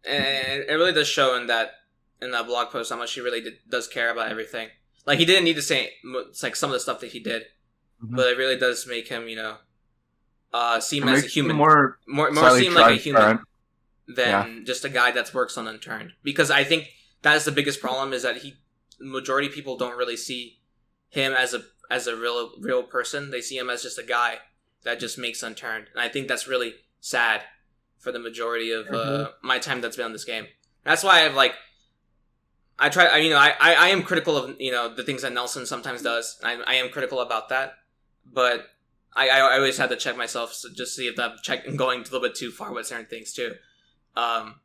And it really does show in that blog post how much he really does care about everything. Like, he didn't need to say, it's like, some of the stuff that he did, but it really does make him, you know, seem as a human, more seem like a human than just a guy that works on Unturned. Because I think that is the biggest problem, is that majority of people don't really see him as a real person. They see him as just a guy that just makes Unturned, and I think that's really sad for the majority of my time that's been on this game. That's why I am critical of the things that Nelson sometimes does. I am critical about that, but I always have to check myself to just see if I'm going a little bit too far with certain things too.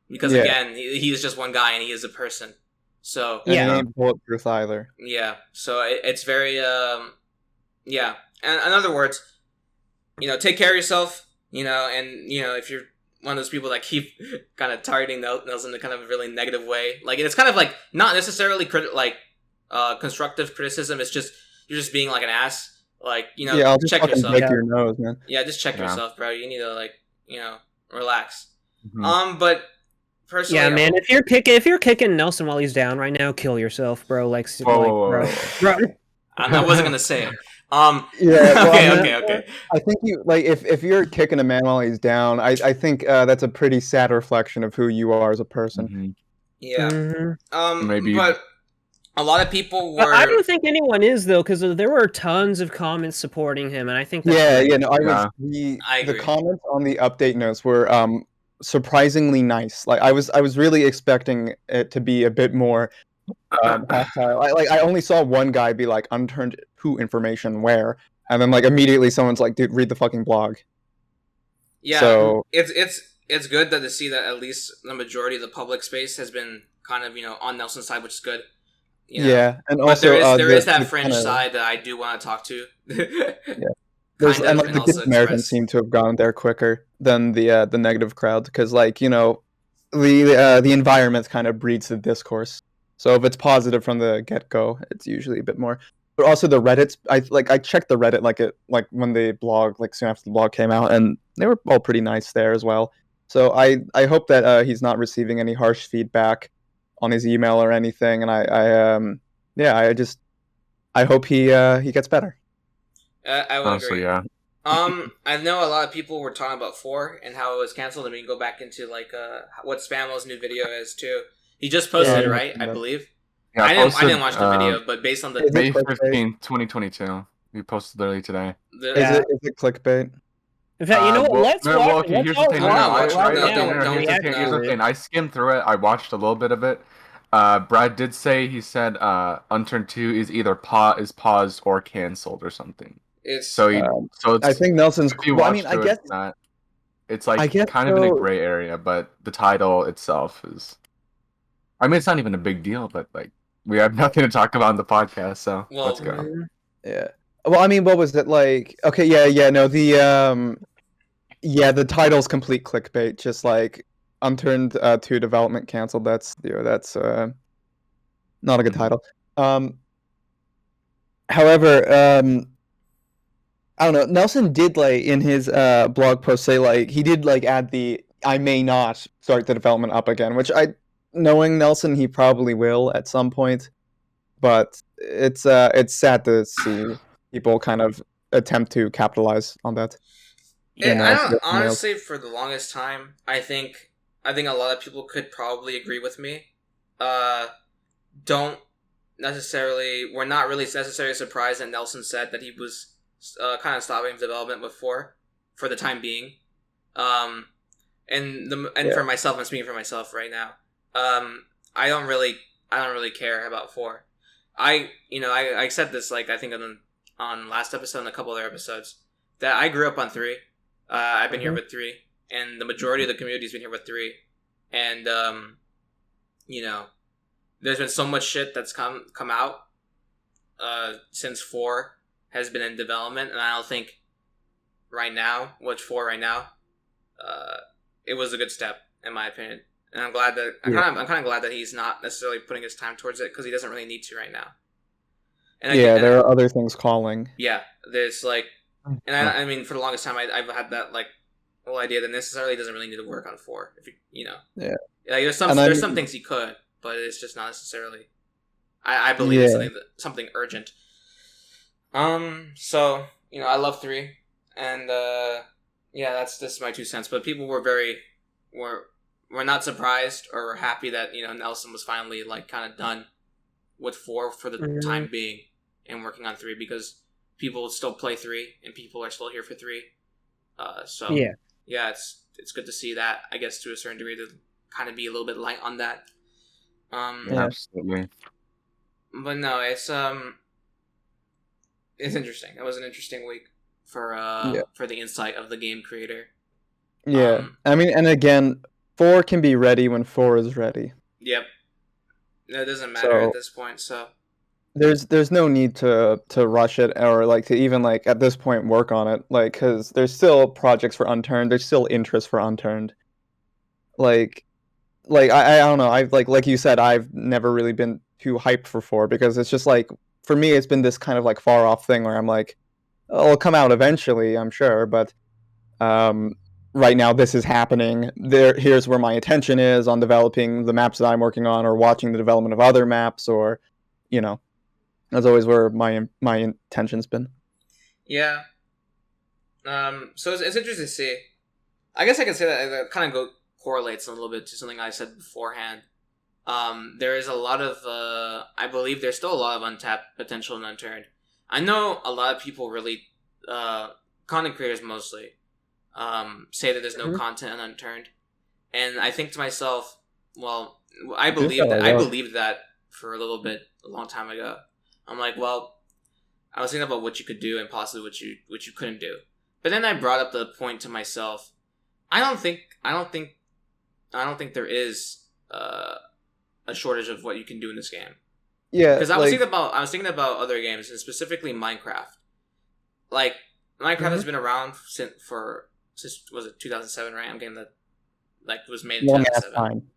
Because again, he is just one guy and he is a person. So he ain't bulletproof either. Yeah, so it's very And in other words, take care of yourself. And if you're one of those people that keep kind of targeting Nelson in a kind of really negative way, like it's kind of like not necessarily constructive criticism. It's just you're just being like an ass. Like I'll just check yourself. Break your nose, man. Yeah, just check yourself, bro. You need to relax. Mm-hmm. But personally, man, if you're kicking Nelson while he's down right now, kill yourself, bro. Bro. I wasn't gonna say it. Okay. I think if you're kicking a man while he's down, I think that's a pretty sad reflection of who you are as a person. Mm-hmm. Yeah. Mm-hmm. Maybe. But a lot of people were. I don't think anyone is though, because there were tons of comments supporting him, and I think. The comments on the update notes were surprisingly nice. Like I was really expecting it to be a bit more hostile. I only saw one guy be like, "Unturned who information where," and then immediately someone's like, "Dude, read the fucking blog." Yeah, so it's good to see that at least the majority of the public space has been kind of on Nelson's side, which is good. Yeah, and but also there is that fringe side that I do want to talk to. The good Americans seem to have gone there quicker than the negative crowd, because the environment kind of breeds the discourse. So if it's positive from the get-go, it's usually a bit more. But also the Reddits, I checked the Reddit when the blog soon after the blog came out, and they were all pretty nice there as well. So I hope that he's not receiving any harsh feedback on his email or anything, and I hope he gets better. I would agree. Yeah. I know a lot of people were talking about 4 and how it was canceled, and we can go back into what Spamo's new video is too. He just posted it, right? I believe. Yeah, I didn't watch the video, but based on the May 15th, 2022, we posted literally today. Is it clickbait? In fact, you know what? Let's watch. Here's the thing. I skimmed through it. I watched a little bit of it. Brad did say, he said Unturned 2 is either paused or canceled or something. It's I think Nelson's. I guess it's kind of in a gray area, but the title itself is. I mean, it's not even a big deal, but we have nothing to talk about on the podcast, so let's go. Yeah. Well, I mean, what was it like? Okay, no, the title's complete clickbait, just like Unturned 2 development canceled. That's not a good title. However, I don't know. Nelson did in his blog post say he did add the "I may not start the development up again," which knowing Nelson, he probably will at some point. But it's sad to see people kind of attempt to capitalize on that. Honestly, for the longest time, I think a lot of people could probably agree with me. We're not really necessarily surprised that Nelson said that he was kind of stopping development before, for the time being. For myself, I'm speaking for myself right now. I don't really care about 4. I said this I think on last episode and a couple other episodes that I grew up on 3. I've been here with 3, and the majority of the community's been here with 3, and there's been so much shit that's come out since 4 has been in development, and I don't think 4 right now, it was a good step in my opinion. And I'm glad that I'm kind of glad that he's not necessarily putting his time towards it, because he doesn't really need to right now. And there are other things calling. Yeah, there's I mean, for the longest time, I've had that whole idea that necessarily doesn't really need to work on 4. If there's some things he could, but it's just not necessarily. I believe it's something urgent. So I love 3, and Yeah, that's my 2 cents. But people were not surprised or were happy that Nelson was finally like kind of done with 4 for the time being and working on 3 because people still play 3 and people are still here for 3. So yeah, it's good to see that. I guess to a certain degree to kind of be a little bit light on that. Absolutely. But no, it's interesting. It was an interesting week for the insight of the game creator. Yeah, I mean, and again, 4 can be ready when 4 is ready. Yep. It doesn't matter at this point. So there's no need to rush it or like to even like at this point work on it, like because there's still projects for Unturned. There's still interest for Unturned. Like I don't know. I've like you said, I've never really been too hyped for 4 because it's just like for me, it's been this kind of like far off thing where I'm like, oh, it'll come out eventually, I'm sure, but right now this is happening. Here's where my attention is on developing the maps that I'm working on, or watching the development of other maps, or that's always where my intention's been. Yeah. So it's interesting to see. I guess I can say that kind of correlates a little bit to something I said beforehand. There is a lot of, I believe there's still a lot of untapped potential in Unturned. I know a lot of people really, content creators mostly, say that there's no content in Unturned. And I think to myself, well, I believed that for a long time ago. I'm like, well, I was thinking about what you could do and possibly what you couldn't do. But then I brought up the point to myself. I don't think there is a shortage of what you can do in this game. Yeah, because I was thinking about other games, and specifically Minecraft. Like Minecraft has been around since was it 2007, right? I'm getting that like it was made in 2007,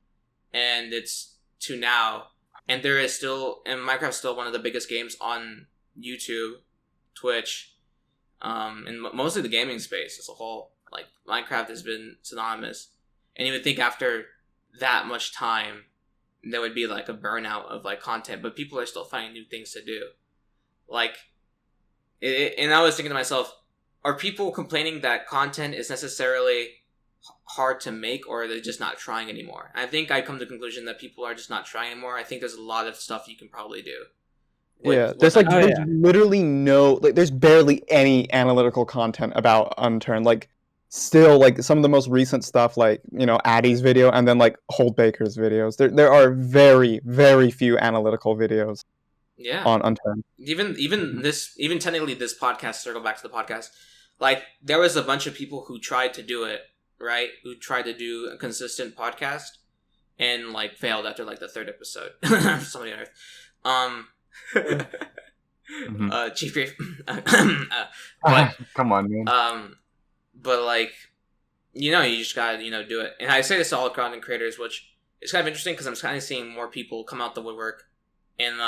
and it's to now, and Minecraft's still one of the biggest games on YouTube, Twitch, and mostly the gaming space as a whole. Like Minecraft has been synonymous, and you would think after that much time there would be like a burnout of like content, but people are still finding new things to do. Like, and I was thinking to myself, are people complaining that content is necessarily hard to make, or are they just not trying anymore? I think I come to the conclusion that people are just not trying anymore. I think there's a lot of stuff you can probably do. There's literally there's barely any analytical content about Unturned. Like, still, like some of the most recent stuff, like Addy's video, and then like Holt Baker's videos. There are very, very few analytical videos. Yeah. On Unturned. Even technically this podcast, circle back to the podcast, like there was a bunch of people who tried to do it, right? Who tried to do a consistent podcast and like failed after like the 3rd episode. Somebody on Earth. Chief Grief. But come on, man. But like, you just gotta do it. And I say this to all content creators, which is kind of interesting because I'm kind of seeing more people come out the woodwork and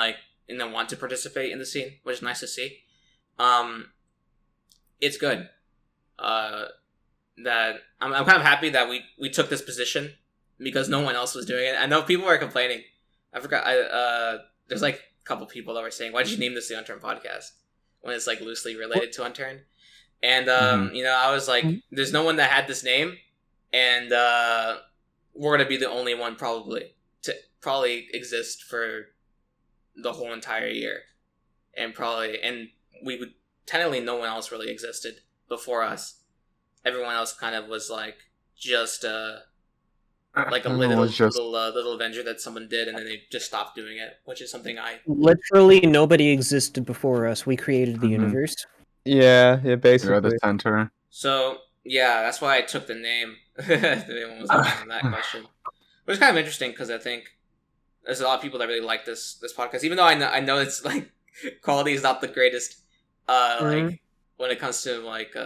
then want to participate in the scene, which is nice to see. It's good. That I'm kind of happy that we took this position because no one else was doing it. I know people are complaining. I forgot. There's like a couple people that were saying, "Why'd you name this the Unturned Podcast?" when it's like loosely related to Unturned. And I was like, "There's no one that had this name, and we're gonna be the only one probably exist for the whole entire year, and we would technically no one else really existed before us. Everyone else kind of was like just like a little Avenger that someone did, and then they just stopped doing it, which is something literally nobody existed before us. We created the universe. Yeah, basically. You're the center. So yeah, that's why I took the name. If anyone was asking that question, which is kind of interesting because I think there's a lot of people that really like this podcast, even though I know it's like quality is not the greatest, like when it comes to like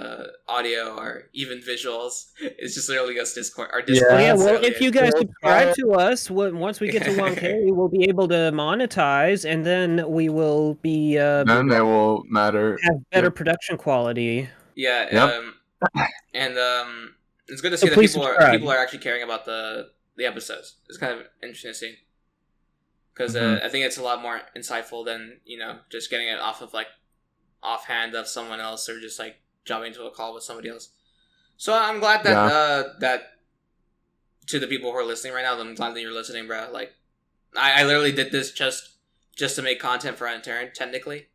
audio or even visuals. It's just literally us Discord. Our Discord. Yeah. Well, if you guys subscribe to us, once we get to 1K, we'll be able to monetize, and then we will be. Then it will matter. Have better production quality. Yeah. Yep. And it's good to see that people are actually caring about the episodes. It's kind of interesting to see. Because I think it's a lot more insightful than just getting it off of like offhand of someone else, or just like jumping into a call with somebody else. So I'm glad that that to the people who are listening right now, I'm glad that you're listening, bro. Like, I literally did this just to make content for Unturned, technically,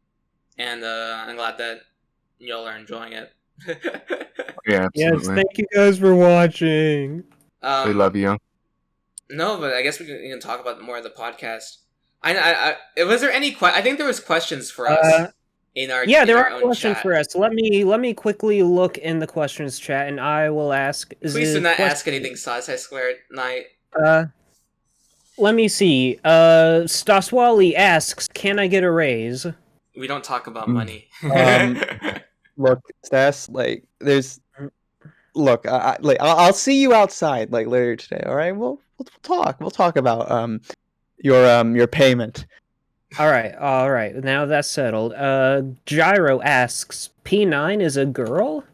and I'm glad that y'all are enjoying it. Yeah, absolutely. Yes, thank you guys for watching. We love you. No, but I guess we can talk about more of the podcast. I was there any I think there was questions for us in our there are questions for us. Let me quickly look in the questions chat, and I will ask. Please do not ask anything, Sauce. I swear at night. Let me see. Staswalle asks, "Can I get a raise?" We don't talk about money. Look, Stas, like, I'll see you outside, like, later today. All right, we'll talk. We'll talk about your payment. All right. Now that's settled. Gyro asks, "P9 is a girl?"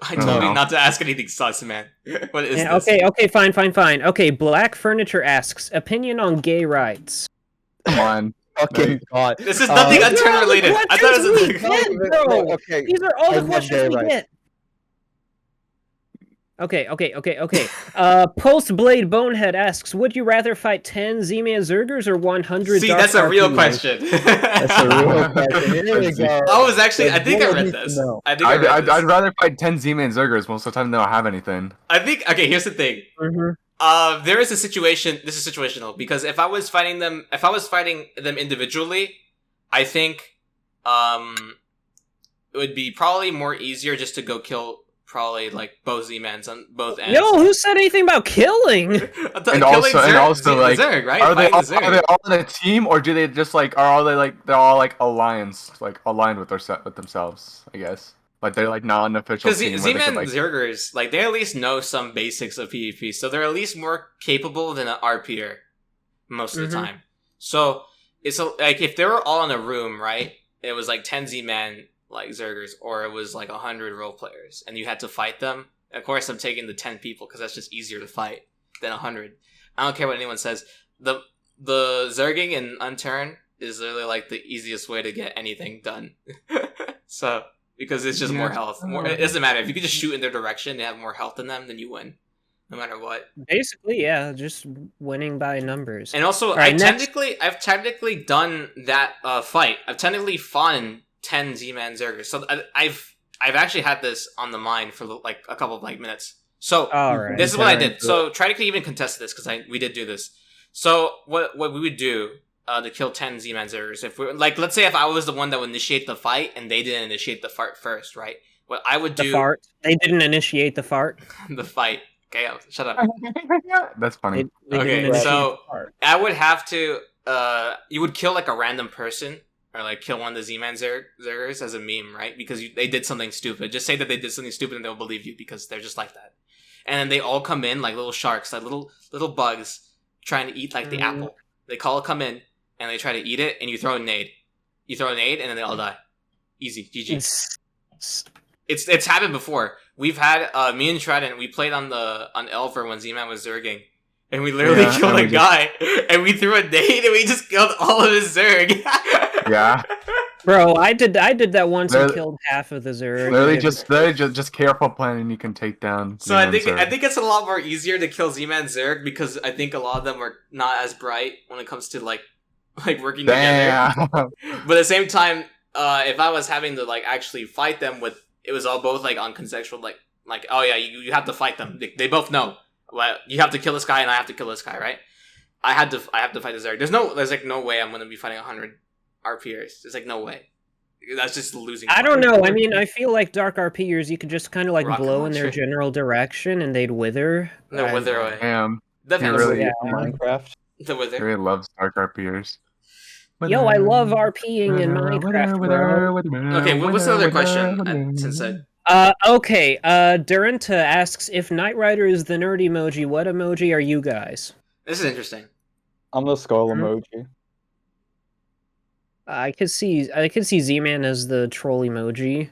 I told you not to ask anything sus, man. What is this? Okay, fine. Okay, Black Furniture asks, "Opinion on gay rights?" Come on. Fucking God. This is nothing Unturned related. I thought it was bro. Okay. These are all the questions we get. Okay. Pulse Blade Bonehead asks, "Would you rather fight 10 Z-Man Zergers or 100 See, that's a real question. That's a real question. Here we go. I was actually, I think I read this. I'd rather fight 10 Z-Man Zergers. Most of the time they don't have anything. I think, okay, here's the thing. There is a situation, this is situational, because if I was fighting them individually, I think, it would be probably more easier just to go kill probably like both Z-Mans on both ends. No, who said anything about killing? and also like, Zerg, right? are they all in a team, or do they just like they're all like alliance, like aligned with themselves? I guess like they're like not an official team. Because Z-Man Zergers, like they at least know some basics of PvP, so they're at least more capable than an RPer most of the time. So it's like if they were all in a room, right? It was like 10 Z-Man like Zergers, or it was like 100 role players, and you had to fight them. Of course, I'm taking the 10 people because that's just easier to fight than 100. I don't care what anyone says. The Zerging in Unturned is literally like the easiest way to get anything done. So because it's just more health. It doesn't matter if you can just shoot in their direction. They have more health than them, then you win, no matter what. Basically, yeah, just winning by numbers. And also, I've technically done that fight. I've technically fought 10 Z-Man Zergers. So I've actually had this on the mind for like a couple of like minutes. So this is what I did. So try to even contest this because we did do this. So what we would do to kill 10 Z-Man Zergers, if we like, let's say if I was the one that would initiate the fight and they didn't initiate the fart first, right? What I would do? The fart. They didn't initiate the fart. The fight. Okay, shut up. That's funny. Okay, so I would have to. You would kill like a random person. Or like kill one of the Z-Man Zergers as a meme, right? Because they did something stupid. Just say that they did something stupid and they'll believe you because they're just like that. And then they all come in like little sharks, like little bugs trying to eat like the apple. They come in and they try to eat it, and you throw a nade. You throw a nade and then they all die. Easy, GG. It's happened before. We've had me and Trident. We played on Elver when Z-Man was Zerging. And we literally killed a guy, and we threw a nade, and we just killed all of his Zerg. Yeah, bro, I did that once and killed half of the Zerg. Literally, just careful planning. You can take down. So I think it's a lot more easier to kill Z-Man Zerg because I think a lot of them are not as bright when it comes to like working together. But at the same time, if I was having to like actually fight them with, it was all both like on contextual, like oh yeah, you have to fight them. They both know. Well, you have to kill this guy, and I have to kill this guy, right? I have to fight this Zerg. There's like no way I'm gonna be fighting 100 RPers. There's like no way. That's just losing. I don't know. I mean, I feel like dark RPers, you could just kind of like blow in their general direction, and they'd wither. They'll wither away. Definitely. Minecraft. The wither. He really loves dark RPers. Yo, I love RPing in Minecraft, bro. Okay, what's the other question? Since okay, Duranta asks, if Knight Rider is the nerd emoji, what emoji are you guys? This is interesting. I'm the skull emoji. I could see Z-Man as the troll emoji.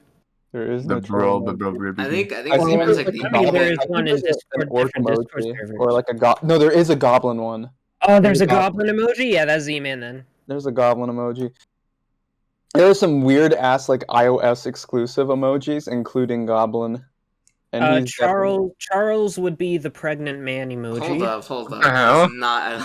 There is the bro. I think Z-Man's like the there is one in Discord servers. Or like no, there is a goblin one. Oh, there's a goblin emoji? Yeah, that's Z-Man then. There's a goblin emoji. There are some weird ass like iOS exclusive emojis, including goblin And Charles would be the pregnant man emoji. Hold up. That's not.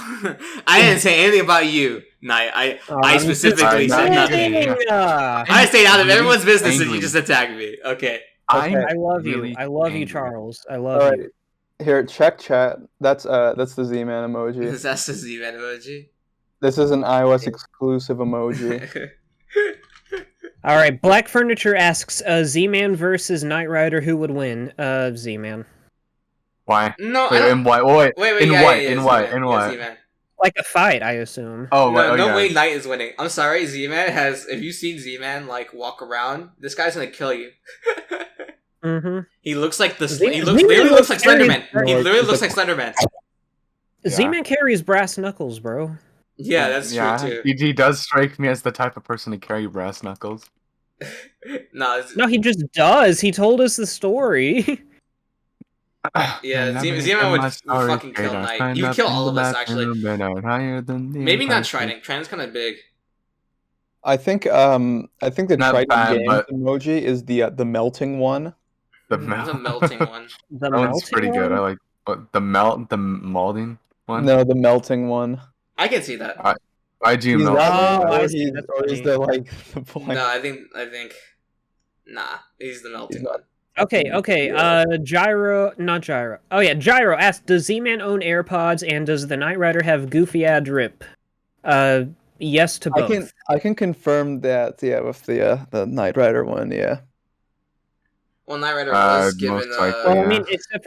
I didn't say anything about you, Knight. I specifically said nothing. I stayed out of everyone's business and you just attacked me. Okay. I love you. I love you, Charles. I love you. Here, check chat. That's the Z-Man emoji. That's the Z-Man emoji. This is an iOS exclusive emoji. All right, Black Furniture asks, Z-Man versus Knight Rider, who would win? Z-Man. Why? No, in what? Wait, in what? Z-Man. Like a fight, I assume. Oh, no way Knight is winning. I'm sorry, Z-Man has... If you've seen Z-Man, like, walk around, this guy's gonna kill you. Mm-hmm. He looks like he literally looks like Slenderman. He literally looks like Slenderman. Z-Man carries brass knuckles, bro. Yeah, that's true too. He does strike me as the type of person to carry brass knuckles. No, he just does. He told us the story. Yeah, Z-Man would fucking kill Knight. You would kill all of us, actually. Maybe not Trident. Trident's kind of big. I think the Trident Games emoji is the melting one. The melting one. That one's pretty good. I like the molding one. No, the melting one. I can see that. I do melt. He's the point. No, I think he's the melting one. Okay. Gyro. Oh yeah, Gyro asked, does Z-Man own AirPods and does the Knight Rider have goofy ad drip? Yes to both. I can confirm that. Yeah, with the Knight Rider one. Yeah. Well, Knight Rider was given. I mean, except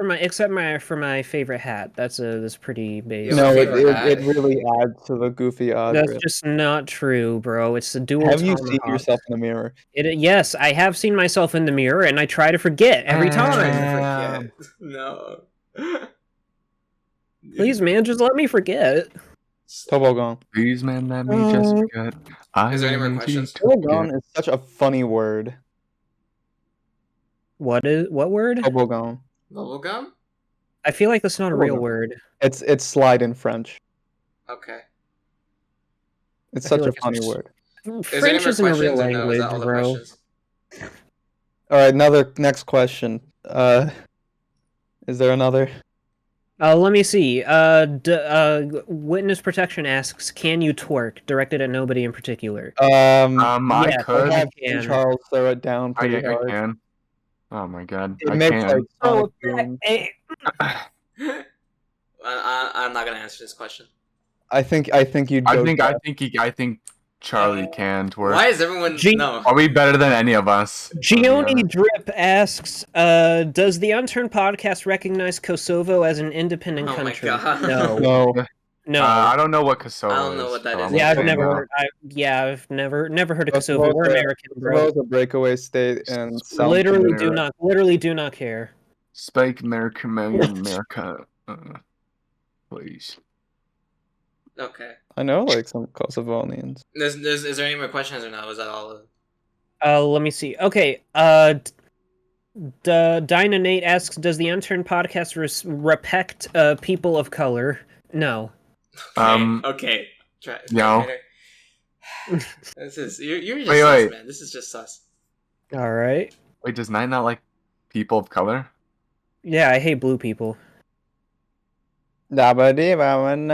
for my favorite hat. That's pretty basic. No, it really adds to the goofy odds. That's just not true, bro. It's a dual. Have you seen yourself in the mirror? Yes, I have seen myself in the mirror, and I try to forget every time. No. Please, man, just let me forget. Toboggan. Please, man, let me just forget. Is there any more questions? Toboggan is such a funny word. What word? Toboggan. Bubblegum? I feel like that's not a real word. It's slide in French. Okay. It's such a funny word. French isn't a real language, bro. All right, next question. Is there another? Let me see. Witness Protection asks, "Can you twerk?" Directed at nobody in particular. I could. I can. Charles, throw it down pretty hard. I can. Oh my god. It makes can. I'm not gonna answer this question. I think you. I think Charlie can twerk. Why is everyone? No. Are we better than any of us? Gioni Drip asks, "Does the Unturned Podcast recognize Kosovo as an independent country?" My God. No. I don't know what Kosovo is. I don't know what that is. Yeah, I've never heard of Kosovo. We're American, bro. Kosovo's a breakaway state and literally do not care. Spike America, please. Okay. I know, like, some Kosovonians. Is there any more questions or no? Is that all? Let me see. Okay. Dinah Nate asks, "Does the Unturned Podcast respect people of color?" No. Okay. Try. No. This is you're just sus, man. This is just sus. All right. Wait, does Knight not like people of color? Yeah, I hate blue people. I wasn't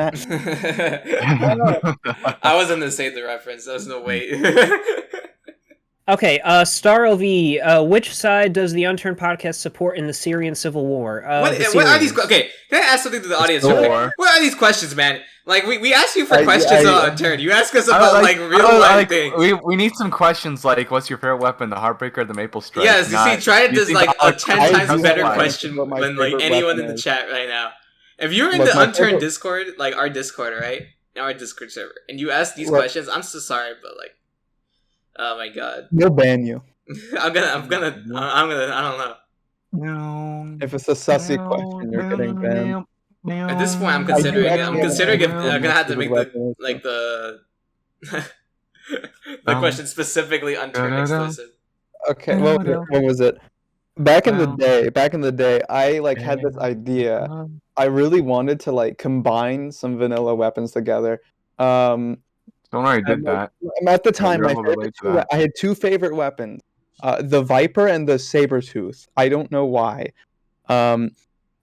gonna say the reference. There was no way. Okay, Star LV, which side does the Unturned Podcast support in the Syrian civil war? What are these? Okay, can I ask something to the audience? What are these questions, man? Like, we ask you for questions on Unturned. You ask us about real life things. We need some questions like, what's your favorite weapon, the Heartbreaker or the Maple Strike? Yes, you see, Trident does like a 10 times better question than like anyone in the chat right now. If you're in the Unturned Discord, like our Discord, right? Our Discord server, and you ask these questions, I'm so sorry, but like, oh my god. We'll ban you. I don't know. No. If it's a sussy question, you're getting banned. At this point, I'm considering I'm gonna have to make the question specifically Unturned exclusive. Okay, what was it? Back in the day, I like had this idea. I really wanted to like combine some vanilla weapons together. Don't worry, did that. At the time, I had two favorite weapons, the Viper and the Sabertooth. I don't know why. and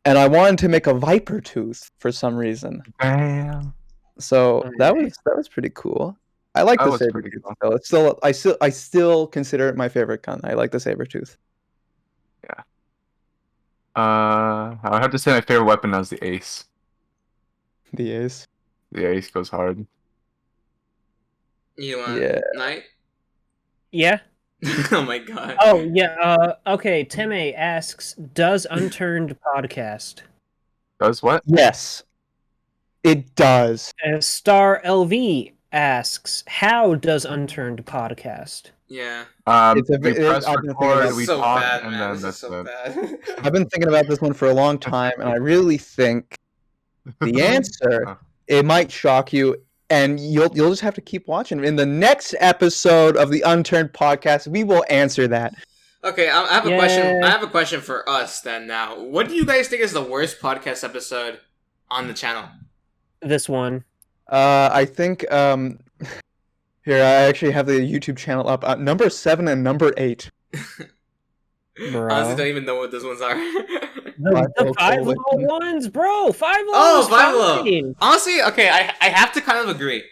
I wanted to make a viper tooth for some reason. Damn. So that was pretty cool. I like the saber tooth. Cool. It's I still consider it my favorite gun. I like the saber tooth. Yeah. I would have to say my favorite weapon is the ace. The ace. The ace goes hard. You want Knight? Yeah. Oh my god. Oh yeah. Okay. Teme asks, "Does Unturned podcast?" Does what? Yes, it does. Star LV asks, "How does Unturned podcast?" Yeah. We press record, we so talk, bad, and man. then This that's is so it. bad. I've been thinking about this one for a long time, and I really think the answer, it might shock you, and you'll just have to keep watching. In the next episode of the Unturned podcast, we will answer that. Okay, I have a question. I have a question for us then. Now, what do you guys think is the worst podcast episode on the channel? This one. I think here I actually have the YouTube channel up. Number 7 and number 8. Bro. Honestly, don't even know what those ones are. The 5 low ones, bro. 5 low. Oh, 5 low. Honestly, okay, I have to kind of agree.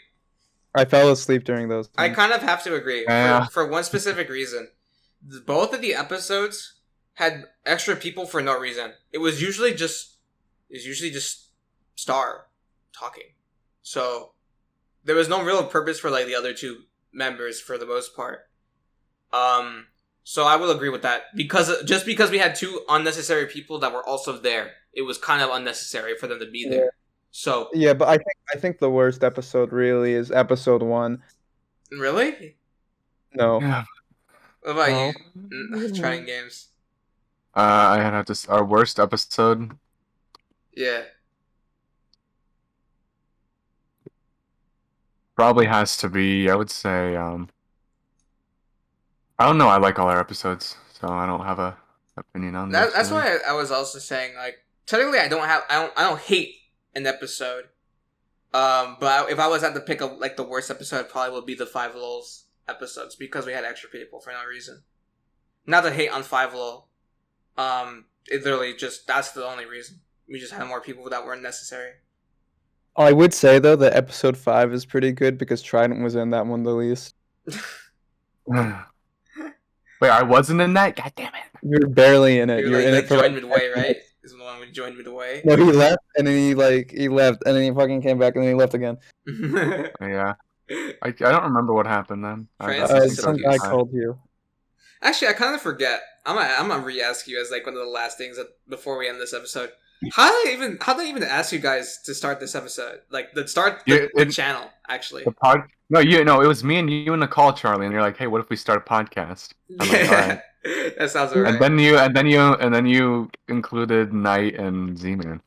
I fell asleep during those. I kind of have to agree for one specific reason. Both of the episodes had extra people for no reason. It was usually just Star talking. So there was no real purpose for like the other 2 members for the most part. So I will agree with that because we had 2 unnecessary people that were also there, it was kind of unnecessary for them to be there. So yeah, but I think the worst episode really is episode 1. Really? No. Yeah. What about you? Trident Games. I had our worst episode. Yeah. Probably has to be, I would say, I don't know, I like all our episodes, so I don't have a opinion on this. That's why I was also saying, like, technically I don't hate an episode. But if I was at to pick like the worst episode, it probably would be the 5 Lulz episodes because we had extra people for no reason. Not to hate on 5 Lul. It literally just, that's the only reason. We just had more people that weren't necessary. I would say though that episode 5 is pretty good because Trident was in that one the least. Wait, I wasn't in that? God damn it. You're barely in it. You're in it for joined midway, right? Is the one we joined midway? No, he left and then he left and then he fucking came back and then he left again. Yeah. I don't remember what happened then. Some guy called you. Actually, I kind of forget. I'm gonna re-ask you as like one of the last things before we end this episode. How did I even ask you guys to start this episode? Like the channel actually. It was me and you in the call, Charlie, and you're like, "Hey, what if we start a podcast?" I'm like, all right. That sounds alright. And then you included Knight and Z-Man.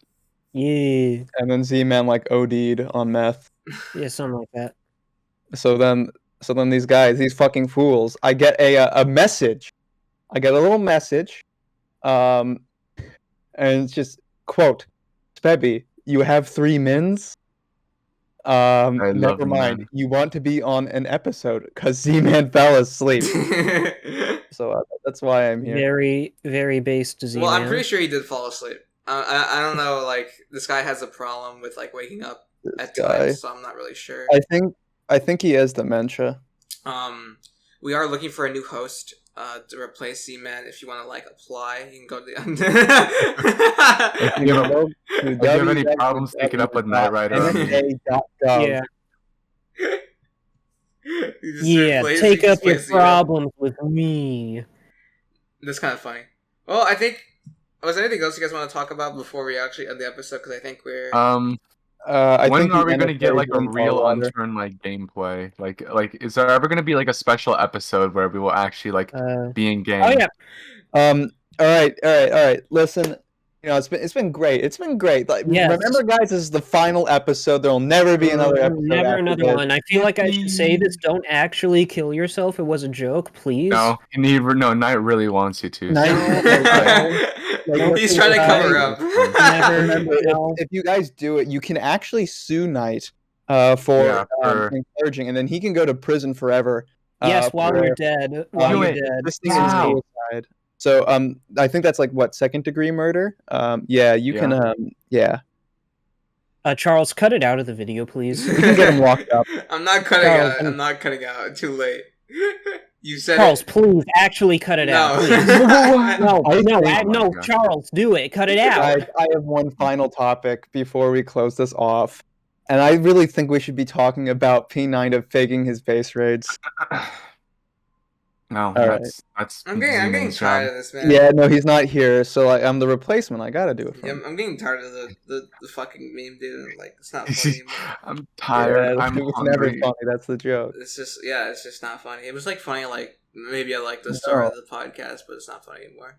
Yeah. And then Z-Man like OD'd on meth. Yeah, something like that. So then these guys, these fucking fools, I get a message. I get a little message. And it's just quote, "Spebby, you have 3 mins? Never mind. Man. You want to be on an episode because Z-Man fell asleep." So that's why I'm here. Very, very based Z-Man. Well, I'm pretty sure he did fall asleep. I don't know. Like this guy has a problem with like waking up at times, so I'm not really sure. I think he has dementia. We are looking for a new host to replace Z-Man. If you want to like apply, you can go to the. If you have any problems taking up with Knight Rider, yeah. Yeah, take up your problems with me. That's kind of funny. Well, I think. Was there anything else you guys want to talk about before we actually end the episode? Because I think we're. When are we going to get like a real Unturned like gameplay? Like is there ever going to be like a special episode where we will actually like be in game? Oh yeah. All right. Listen, it's been great. It's been great. Like, yes. Remember, guys, this is the final episode. There will never be another episode. Never another one. I feel like I should say this. Don't actually kill yourself. It was a joke, please. No, Knight really wants you to. He's trying to cover up. If you guys do it, you can actually sue Knight for encouraging, and then he can go to prison forever. Yes, while you're dead. This thing is suicide. So I think that's like what, second degree murder. Yeah, you can yeah. Charles, cut it out of the video, please. You can get him locked up. I'm not cutting out. I'm not cutting out. Too late. You said Charles, it. please, actually cut it out. Please. No, Charles, do it. Cut it out. I have one final topic before we close this off. And I really think we should be talking about P9 faking his base raids. No, that's I'm getting tired of this, man. Yeah, no, he's not here, so I'm the replacement. I gotta do it. Yeah, I'm getting tired of the fucking meme, dude. Like, it's not funny anymore. I'm tired. Yeah, I'm it's hungry. never funny. That's the joke. It's just not funny. It was like funny, like maybe at like the start of the podcast, but it's not funny anymore.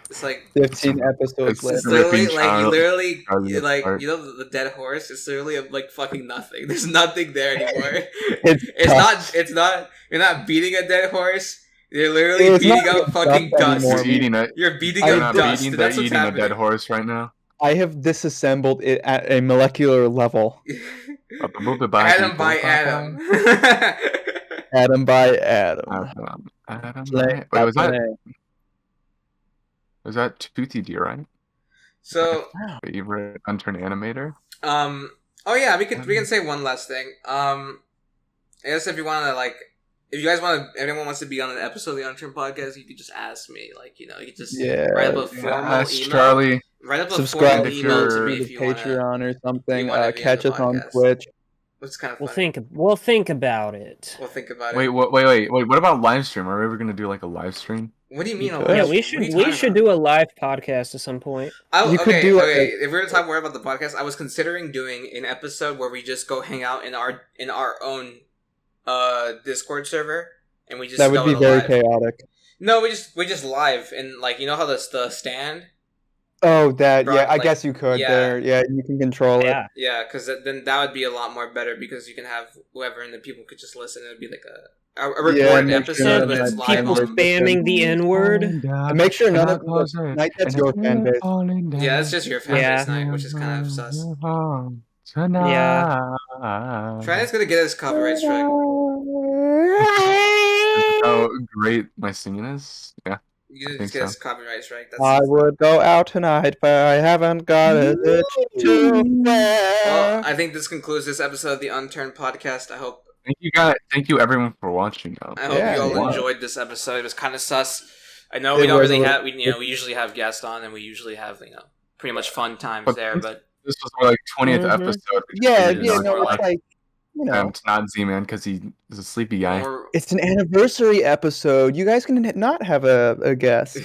It's like 15 episodes later. It's literally like you literally like the dead horse. It's literally like fucking nothing. There's nothing there anymore. It's not. You're not beating a dead horse. You're literally beating up fucking dust. You're eating it. You're beating up dust. That's what's happening. A dead horse right now. I have disassembled it at a molecular level. Atom by atom. Atom by atom. Wait, was that Toothy D, right? So favorite Unturned animator? Oh yeah, we can say one last thing. I guess if you want to anyone wants to be on an episode of the Unturned Podcast, you could just ask me. Like, you could just write up a formal email. Charlie. Write up a subscribe formal email to me if you want Patreon or something. Catch us on podcast. Twitch. It's kind of We'll think about it. We'll think about it. Wait. What about live stream? Are we ever gonna do like a live stream? What do you mean? Yeah, we should do a live podcast at some point. Okay. If we're gonna talk more about the podcast, I was considering doing an episode where we just go hang out in our own Discord server, and we just that would be very chaotic. No, we just live, and like, you know how the stand. Oh, that I guess you could there. Yeah, you can control it. Yeah, because then that would be a lot more better, because you can have whoever and the people could just listen. It would be like a recorded episode, but it's live. People spamming the N-word. Make sure none of Night, that's your fan base. Yeah, it's just your fan base, Night, which is kind of sus. Yeah. Trident's gonna get his copyright strike. How great my singing is. Yeah. You just get his copyright strike. I would go out tonight, but I haven't got it to wear. Well, I think this concludes this episode of the Unturned Podcast. I hope. Thank you guys. Thank you everyone for watching. I hope you all enjoyed this episode. It was kind of sus. I know we don't really have. We usually have guests on, and we usually have pretty much fun times there. But this was our 20th episode. It's like. It's not Z-Man because he is a sleepy guy. It's an anniversary episode. You guys can not have a guest.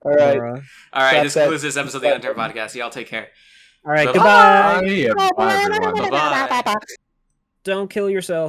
All right. This concludes this episode of the Unturned Podcast. Y'all take care. All right. Bye-bye. Goodbye. Bye, everyone. Bye-bye. Don't kill yourself.